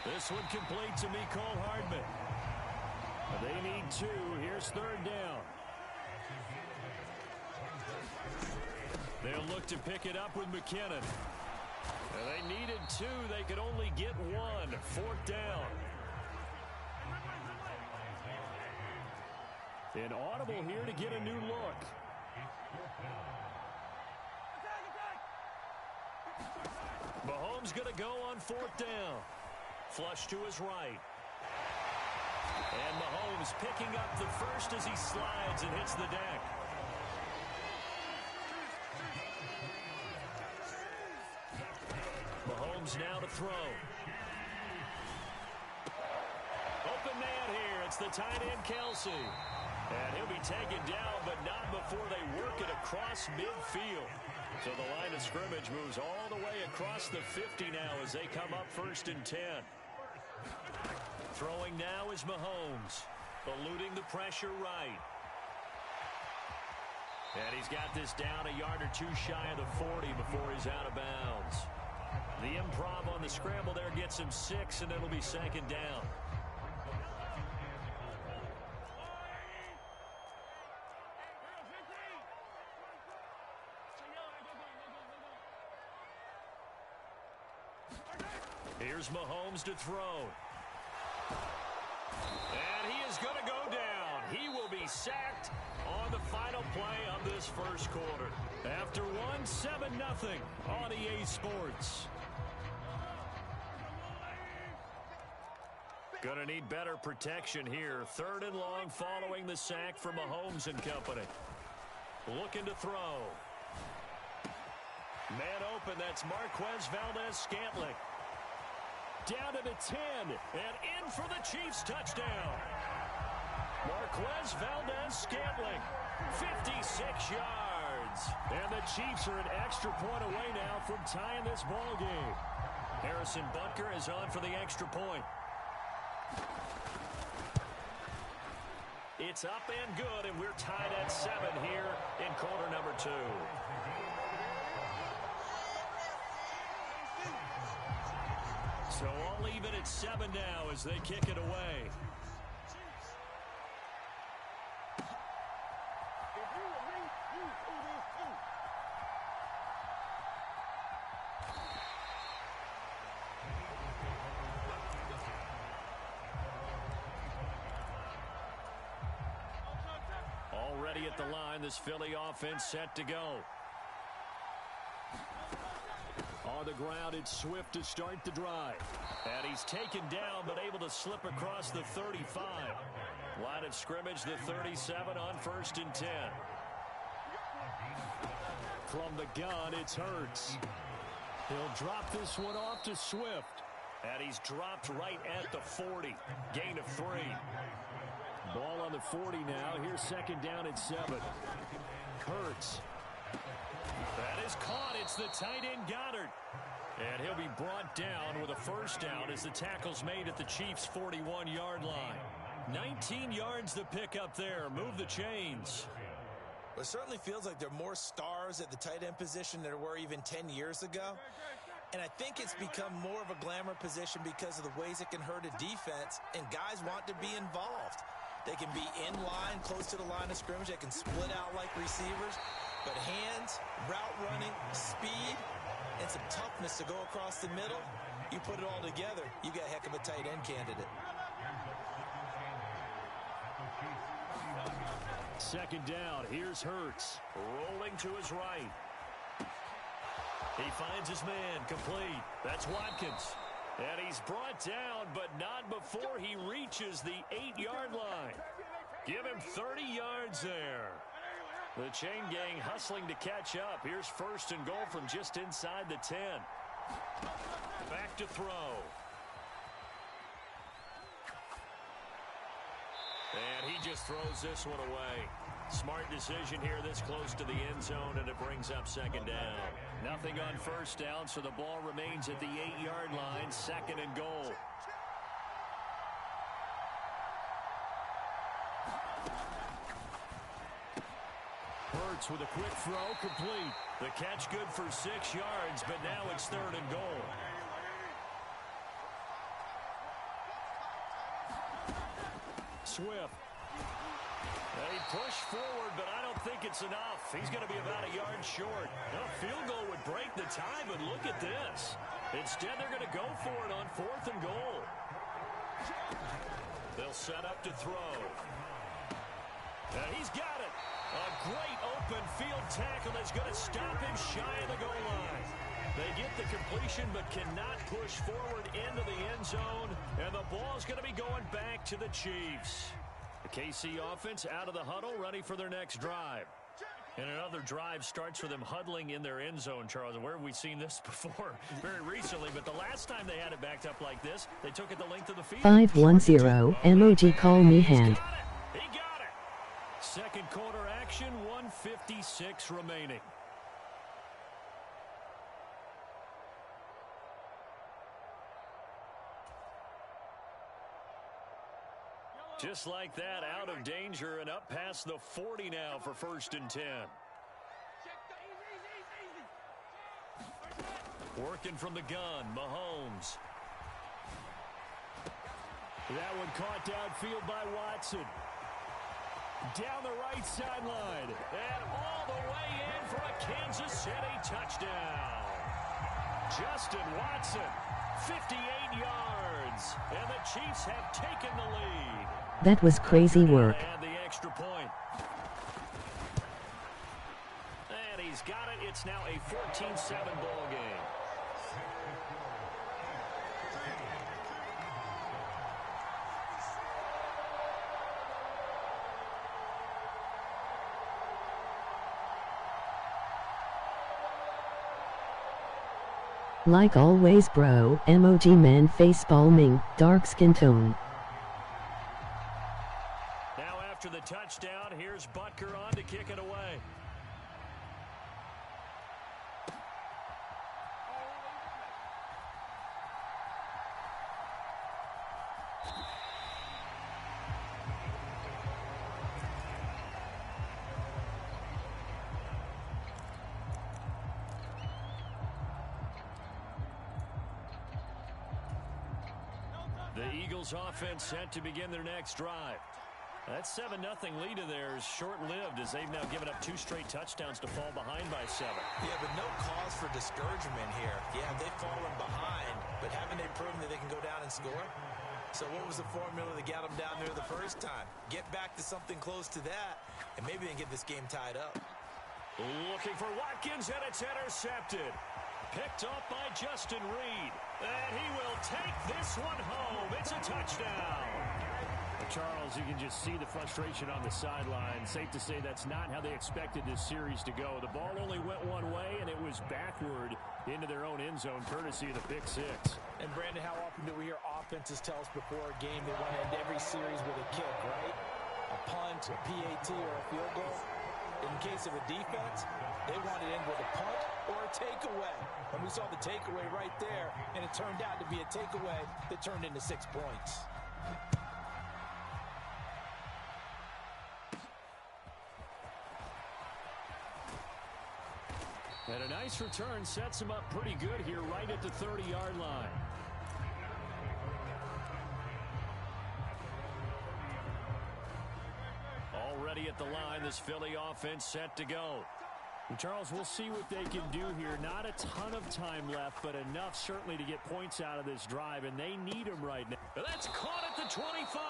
This one complete to Mecole Hardman. They need 2. Here's 3rd down. They'll look to pick it up with McKinnon. They needed 2. They could only get 1. 4th down. Inaudible here to get a new look. Mahomes going to go on 4th down. Flush to his right. And Mahomes picking up the first as he slides and hits the deck. Mahomes now to throw. Open man here. It's the tight end, Kelsey. And he'll be taken down, but not before they work it across midfield. So the line of scrimmage moves all the way across the 50 now as they come up 1st and 10. Throwing now is Mahomes, eluding the pressure right. And he's got this down a yard or 2 shy of the 40 before he's out of bounds. The improv on the scramble there gets him 6, and it'll be 2nd down. Here's Mahomes to throw. And he is going to go down. He will be sacked on the final play of this first quarter. After 7-0 on EA Sports. Going to need better protection here. 3rd and long following the sack from Mahomes and company. Looking to throw. Man open, that's Marquez Valdez-Scantling. Down to the 10, and in for the Chiefs touchdown. Marquez Valdez-Scantling, 56 yards. And the Chiefs are an extra point away now from tying this ball game. Harrison Butker is on for the extra point. It's up and good, and we're tied at 7 here in quarter number 2. So all even at 7 now as they kick it away. Already at the line, this Philly offense set to go. On the ground, it's Swift to start the drive. And he's taken down, but able to slip across the 35. Line of scrimmage, the 37 on 1st and 10. From the gun, it's Hurts. He'll drop this one off to Swift. And he's dropped right at the 40. Gain of 3. Ball on the 40 now. Here's 2nd down at 7. Hurts. That is caught. It's the tight end Goddard. And he'll be brought down with a 1st down as the tackle's made at the Chiefs' 41-yard line. 19 yards to pick up there. Move the chains. It certainly feels like there are more stars at the tight end position than there were even 10 years ago. And I think it's become more of a glamour position because of the ways it can hurt a defense, and guys want to be involved. They can be in line, close to the line of scrimmage. They can split out like receivers. But hands, route running, speed, and some toughness to go across the middle, You put it all together, you got a heck of a tight end candidate. Second down, here's Hurts, rolling to his right. He finds his man, complete. That's Watkins. And he's brought down, but not before he reaches the 8-yard line. Give him 30 yards there. The chain gang hustling to catch up. Here's first and goal from just inside the 10. Back to throw. And he just throws this one away. Smart decision here this close to the end zone, and it brings up second down. Nothing on first down, so the ball remains at the 8-yard line, second and goal. Hurts with a quick throw, complete. The catch good for 6 yards, but now it's third and goal. Swift. They push forward, but I don't think it's enough. He's going to be about a yard short. A field goal would break the tie, but look at this. Instead, they're going to go for it on fourth and goal. They'll set up to throw. And he's got it. A great open field tackle is going to stop him shy of the goal line. They get the completion but cannot push forward into the end zone, and the ball's going to be going back to the Chiefs. The KC offense out of the huddle, ready for their next drive. And another drive starts with them huddling in their end zone, Charles. Where have we seen this before? Very recently, but the last time they had it backed up like this, they took it the length of the field. 510, MOG call me hand. He got it. Second quarter action, 1:56 remaining. Just like that, out of danger and up past the 40 now for first and 10. Working from the gun, Mahomes. That one caught downfield by Watson. Down the right sideline. And all the way in for a Kansas City touchdown. Justin Watson, 58 yards. And the Chiefs have taken the lead. That was crazy work. And the extra point. And he's got it. It's now a 14-7 ball game. Like always bro, MOG man face palming, dark skin tone. Now after the touchdown, here's Butker on to kick it away. The Eagles offense set to begin their next drive. That 7-0 lead of theirs short-lived as they've now given up 2 straight touchdowns to fall behind by 7. Yeah, but no cause for discouragement here. Yeah, they've fallen behind, but haven't they proven that they can go down and score? So what was the formula that got them down there the first time? Get back to something close to that, and maybe they can get this game tied up. Looking for Watkins, and it's intercepted. Picked off by Justin Reed. And he will take this one home. It's a touchdown. Charles, you can just see the frustration on the sideline. Safe to say that's not how they expected this series to go. The ball only went one way, and it was backward into their own end zone, courtesy of the pick six. And, Brandon, how often do we hear offenses tell us before a game they want to end every series with a kick, right? A punt, a PAT, or a field goal. In case of a defense, they want to end with a punt or a takeaway. And we saw the takeaway right there, and it turned out to be a takeaway that turned into 6 points. And a nice return sets him up pretty good here right at the 30-yard line. Already at the line, this Philly offense set to go. Charles, we'll see what they can do here. Not a ton of time left, but enough certainly to get points out of this drive, and they need them right now. That's caught at the 25.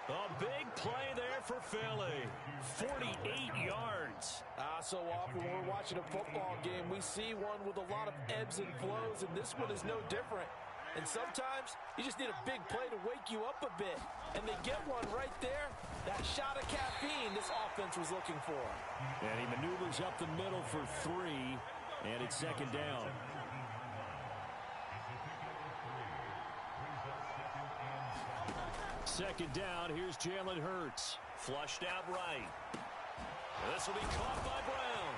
A big play there for Philly. 48 yards. So often when we're watching a football game, we see one with a lot of ebbs and flows, and this one is no different. And sometimes you just need a big play to wake you up a bit. And they get one right there. That shot of caffeine this offense was looking for. And he maneuvers up the middle for 3, and it's second down. Second down, here's Jalen Hurts. Flushed out right. This will be caught by Brown.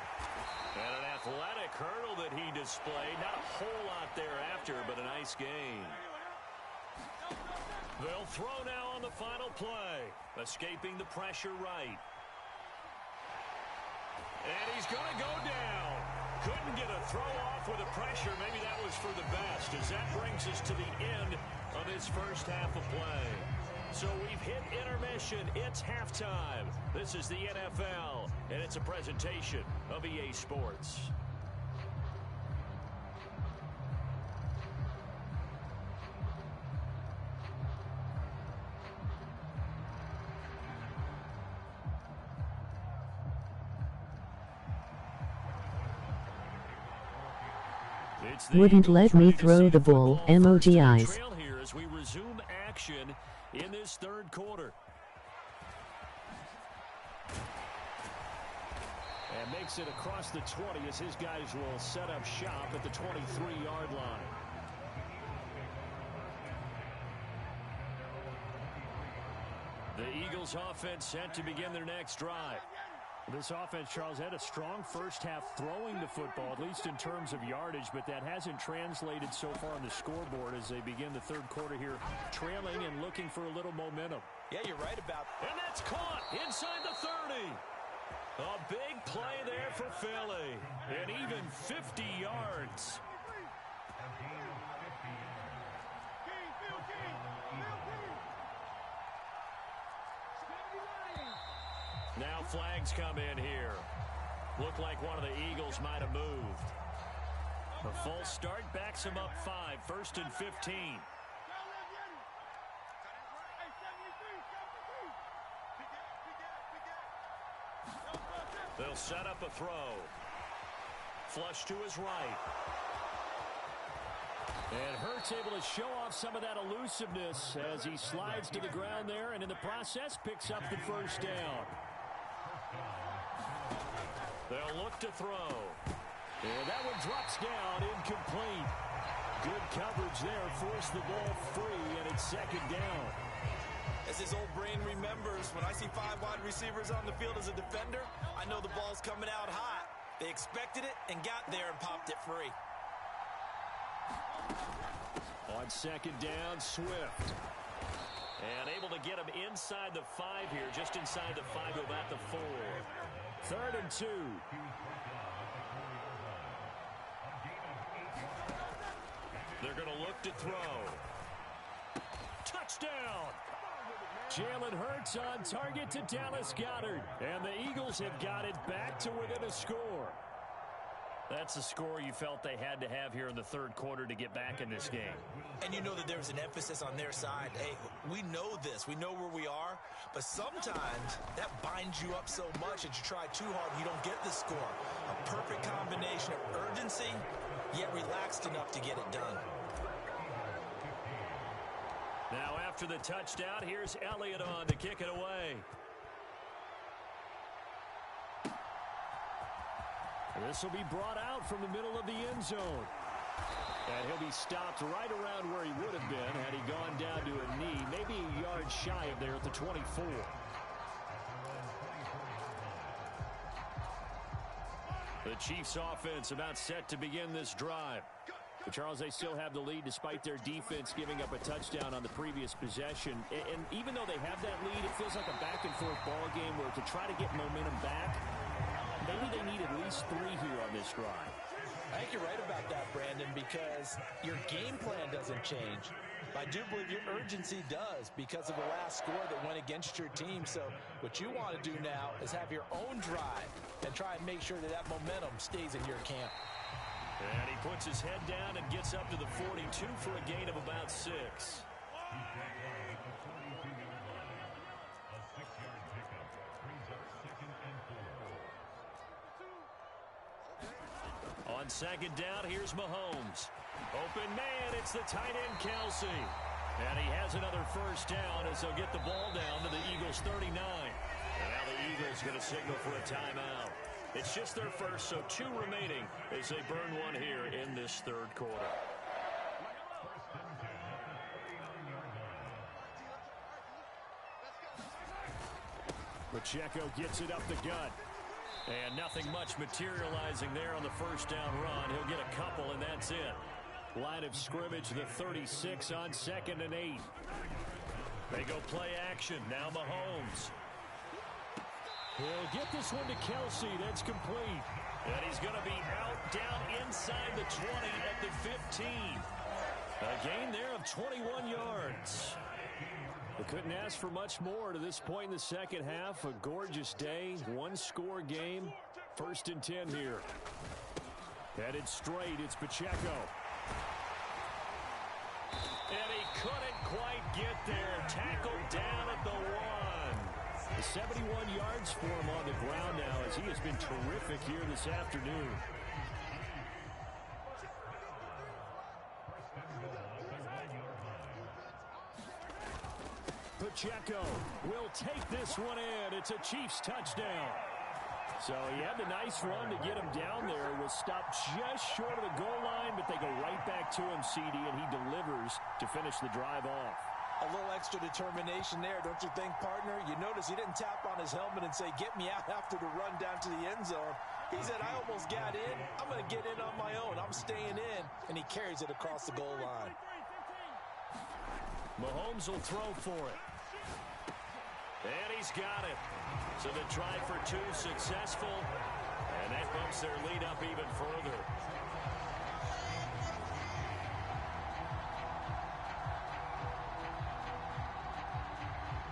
And an athletic hurdle that he displayed. Not a whole lot thereafter, but a nice gain. They'll throw now on the final play. Escaping the pressure right. And he's going to go down. Couldn't get a throw off with the pressure. Maybe that was for the best, as that brings us to the end of this first half of play. So we've hit intermission. It's halftime. This is the NFL, and it's a presentation of EA Sports. Wouldn't let me throw the ball, emoji eyes. Here as we resume action in this third quarter. And makes it across the 20 as his guys will set up shop at the 23-yard line. The Eagles offense set to begin their next drive. This offense, Charles, had a strong first half throwing the football, at least in terms of yardage, but that hasn't translated so far on the scoreboard as they begin the third quarter here, trailing and looking for a little momentum. Yeah, you're right about that. And that's caught inside the 30. A big play there for Philly, and even 50 yards. Now flags come in here. Looked like one of the Eagles might have moved. A full start backs him up 5, 1st and 15. They'll set up a throw. Flush to his right. And Hurts able to show off some of that elusiveness as he slides to the ground there, and in the process picks up the first down. They'll look to throw. And that one drops down, incomplete. Good coverage there, forced the ball free, and it's second down. As his old brain remembers, when I see 5 wide receivers on the field as a defender, I know the ball's coming out hot. They expected it and got there and popped it free. On second down, Swift. And able to get him inside the 5 here, just inside the 5 to about the 4. 3rd and 2. They're going to look to throw. Touchdown! Jalen Hurts on target to Dallas Goedert. And the Eagles have got it back to within a score. That's the score you felt they had to have here in the third quarter to get back in this game. And you know that there's an emphasis on their side. Hey, we know this. We know where we are. But sometimes that binds you up so much that you try too hard and you don't get the score. A perfect combination of urgency, yet relaxed enough to get it done. Now after the touchdown, here's Elliott on to kick it away. This will be brought out from the middle of the end zone. And he'll be stopped right around where he would have been had he gone down to a knee, maybe a yard shy of there at the 24. The Chiefs offense about set to begin this drive. But Charles, they still have the lead despite their defense giving up a touchdown on the previous possession. And even though they have that lead, it feels like a back-and-forth ball game where to try to get momentum back, maybe they need at least 3 here on this drive. I think you're right about that, Brandon, because your game plan doesn't change. I do believe your urgency does because of the last score that went against your team. So what you want to do now is have your own drive and try and make sure that that momentum stays in your camp. And he puts his head down and gets up to the 42 for a gain of about 6. On second down, here's Mahomes. Open man, it's the tight end, Kelsey. And he has another first down as they'll get the ball down to the Eagles' 39. And now the Eagles going to signal for a timeout. It's just their first, so 2 remaining as they burn one here in this third quarter. Pacheco gets it up the gut. And nothing much materializing there on the first down run. He'll get a couple, and that's it. Line of scrimmage, the 36 on 2nd and 8. They go play action. Now Mahomes. He'll get this one to Kelsey. That's complete. And he's going to be out down inside the 20 at the 15. A gain there of 21 yards. They couldn't ask for much more to this point in the second half. A gorgeous day, 1-score game. 1st and 10 here. Headed straight, it's Pacheco. And he couldn't quite get there. Tackled down at the 1. 71 yards for him on the ground now as he has been terrific here this afternoon. Pacheco will take this one in. It's a Chiefs touchdown. So he had the nice run to get him down there. Was stopped just short of the goal line, but they go right back to him, CD, and he delivers to finish the drive off. A little extra determination there, don't you think, partner? You notice he didn't tap on his helmet and say, get me out after the run down to the end zone. He said, I almost got in. I'm going to get in on my own. I'm staying in. And he carries it across the goal line. Mahomes will throw for it. And he's got it. So the try for 2 successful. And that bumps their lead up even further.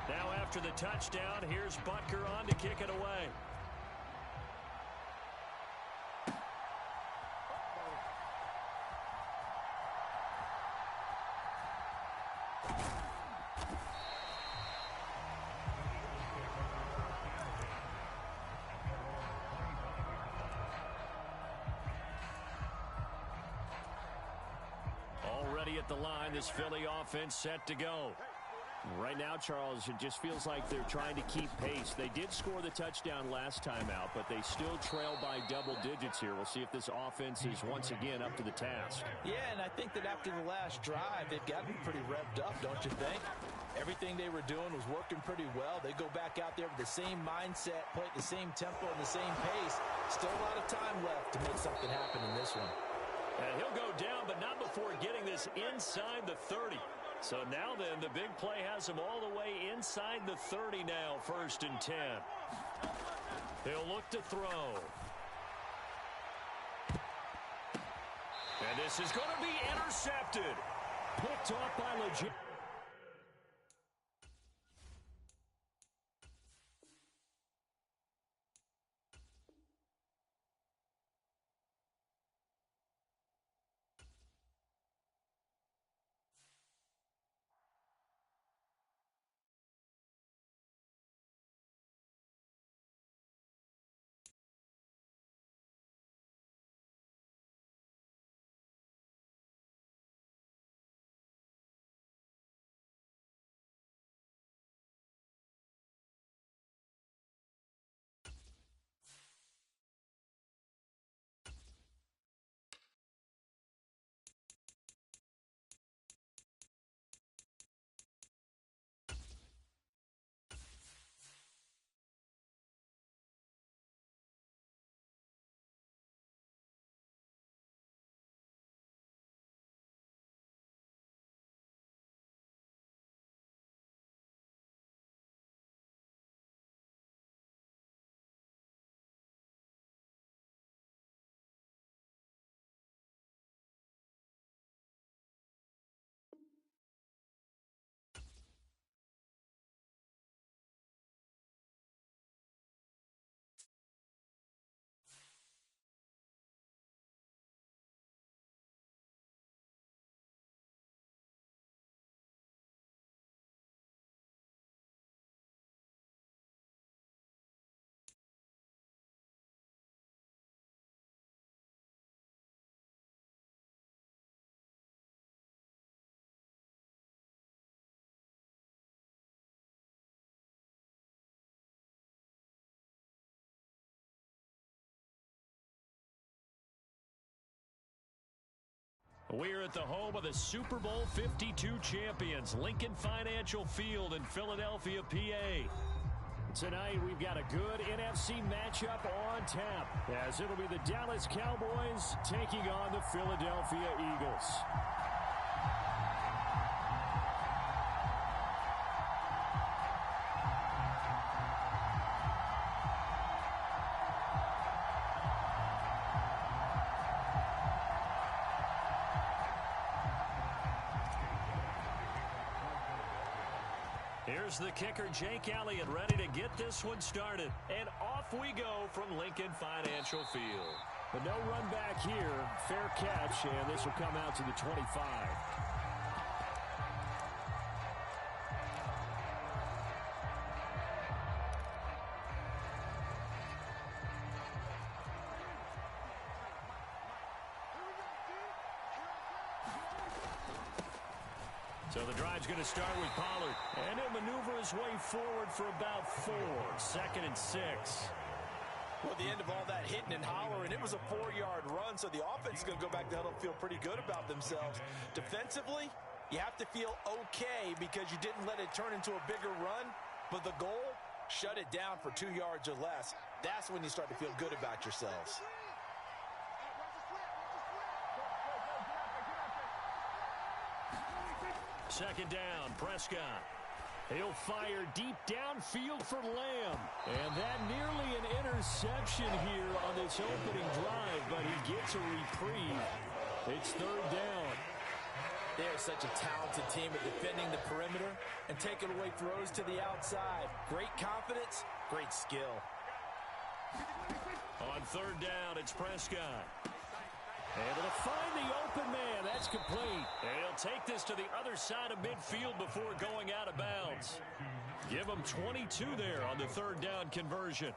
Now after the touchdown, here's Butker on to kick it away. Already at the line, this Philly offense set to go. Right now, Charles, it just feels like they're trying to keep pace. They did score the touchdown last time out, but they still trail by double digits here. We'll see if this offense is once again up to the task. Yeah, and I think that after the last drive, they've gotten pretty revved up, don't you think? Everything they were doing was working pretty well. They go back out there with the same mindset, play at the same tempo and the same pace. Still a lot of time left to make something happen in this one. And he'll go down, but not before getting this inside the 30. So now then, the big play has him all the way inside the 30 now, 1st and 10. He'll look to throw. And this is going to be intercepted. Picked off by Legit. We're at the home of the Super Bowl 52 champions, Lincoln Financial Field in Philadelphia, PA. Tonight, we've got a good NFC matchup on tap, as it'll be the Dallas Cowboys taking on the Philadelphia Eagles. Here's the kicker, Jake Elliott, ready to get this one started. And off we go from Lincoln Financial Field. But no run back here. Fair catch, and this will come out to the 25. So the drive's going to start with Pollard. And he'll maneuver his way forward for about 4. 2nd and 6. Well, at the end of all that hitting and hollering, it was a 4-yard run, so the offense is going to go back to huddle and feel pretty good about themselves. Defensively, you have to feel okay because you didn't let it turn into a bigger run, but the goal, shut it down for 2 yards or less. That's when you start to feel good about yourselves. Second down, Prescott. He'll fire deep downfield for Lamb. And that nearly an interception here on this opening drive, but he gets a reprieve. It's 3rd down. They're such a talented team at defending the perimeter and taking away throws to the outside. Great confidence, great skill. On 3rd down, it's Prescott. Able to find the open man. That's complete. And he'll take this to the other side of midfield before going out of bounds. Give him 22 there on the 3rd down conversion.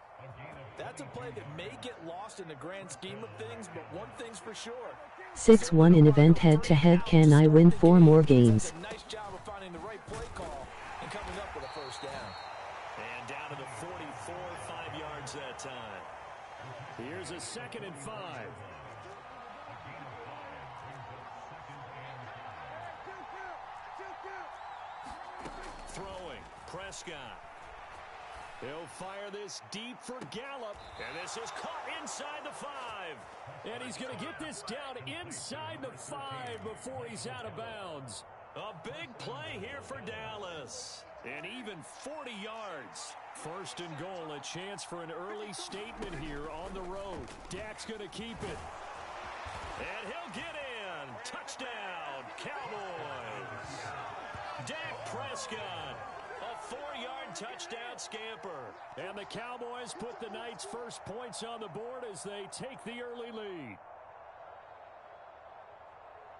That's a play that may get lost in the grand scheme of things, but one thing's for sure. 6-1 in event head-to-head. Can I win 4 more games? Nice job of finding the right play call and coming up with a 1st down. And down to the 44, 5 yards that time. Here's a 2nd and 5. Throwing, Prescott. He'll fire this deep for Gallup. And this is caught inside the 5. And he's going to get this down inside the 5 before he's out of bounds. A big play here for Dallas. And even 40 yards. 1st and goal, a chance for an early statement here on the road. Dak's going to keep it. And he'll get in. Touchdown, Cowboys. Dak Prescott, a 4-yard touchdown scamper. And the Cowboys put the night's first points on the board as they take the early lead.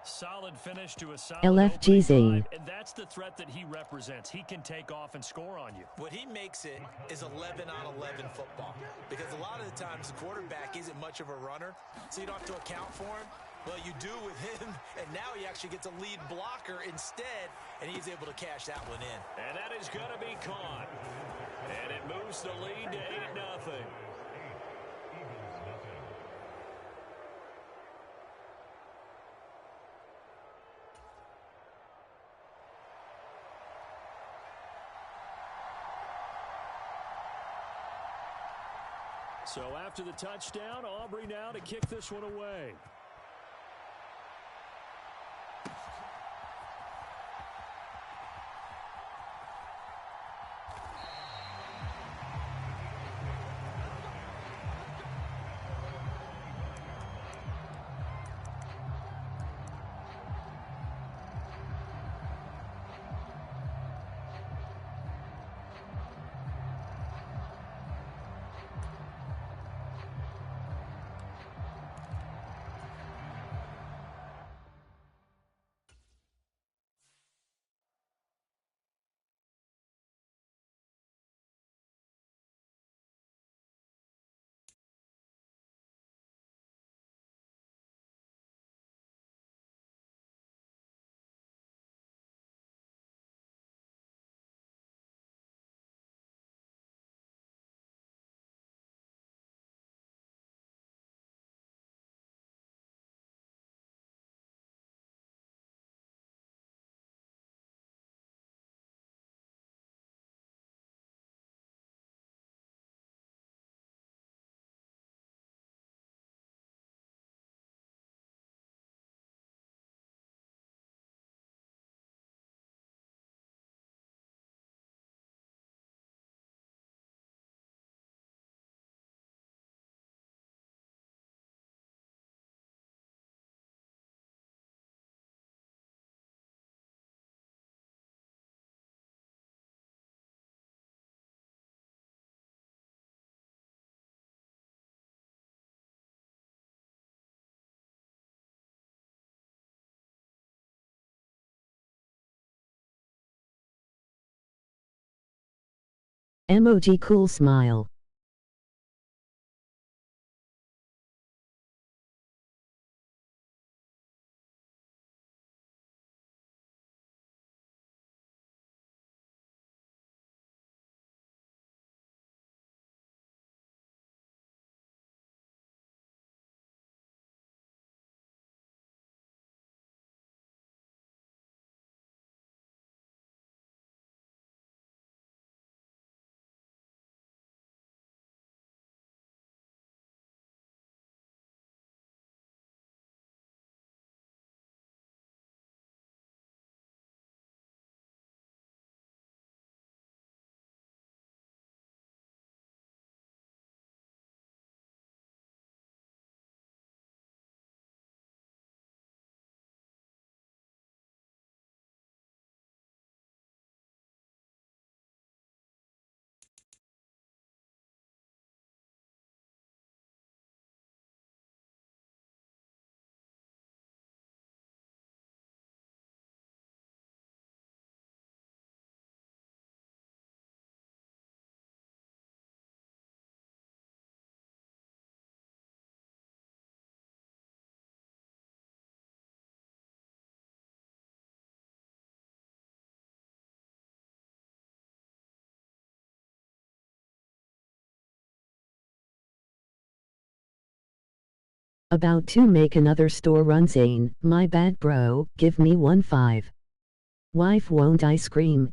Solid finish to a solid LFGZ. drive, and that's the threat that he represents. He can take off and score on you. What he makes it is 11-on-11 football, because a lot of the times the quarterback isn't much of a runner, so you don't have to account for him. Well, you do with him, and now he actually gets a lead blocker instead, and he's able to cash that one in. And that is going to be caught. And it moves the lead to 8-0. So after the touchdown, Aubrey now to kick this one away. Emoji cool smile. About to make another store run Zane, my bad bro, give me 1.5. Wife won't I scream.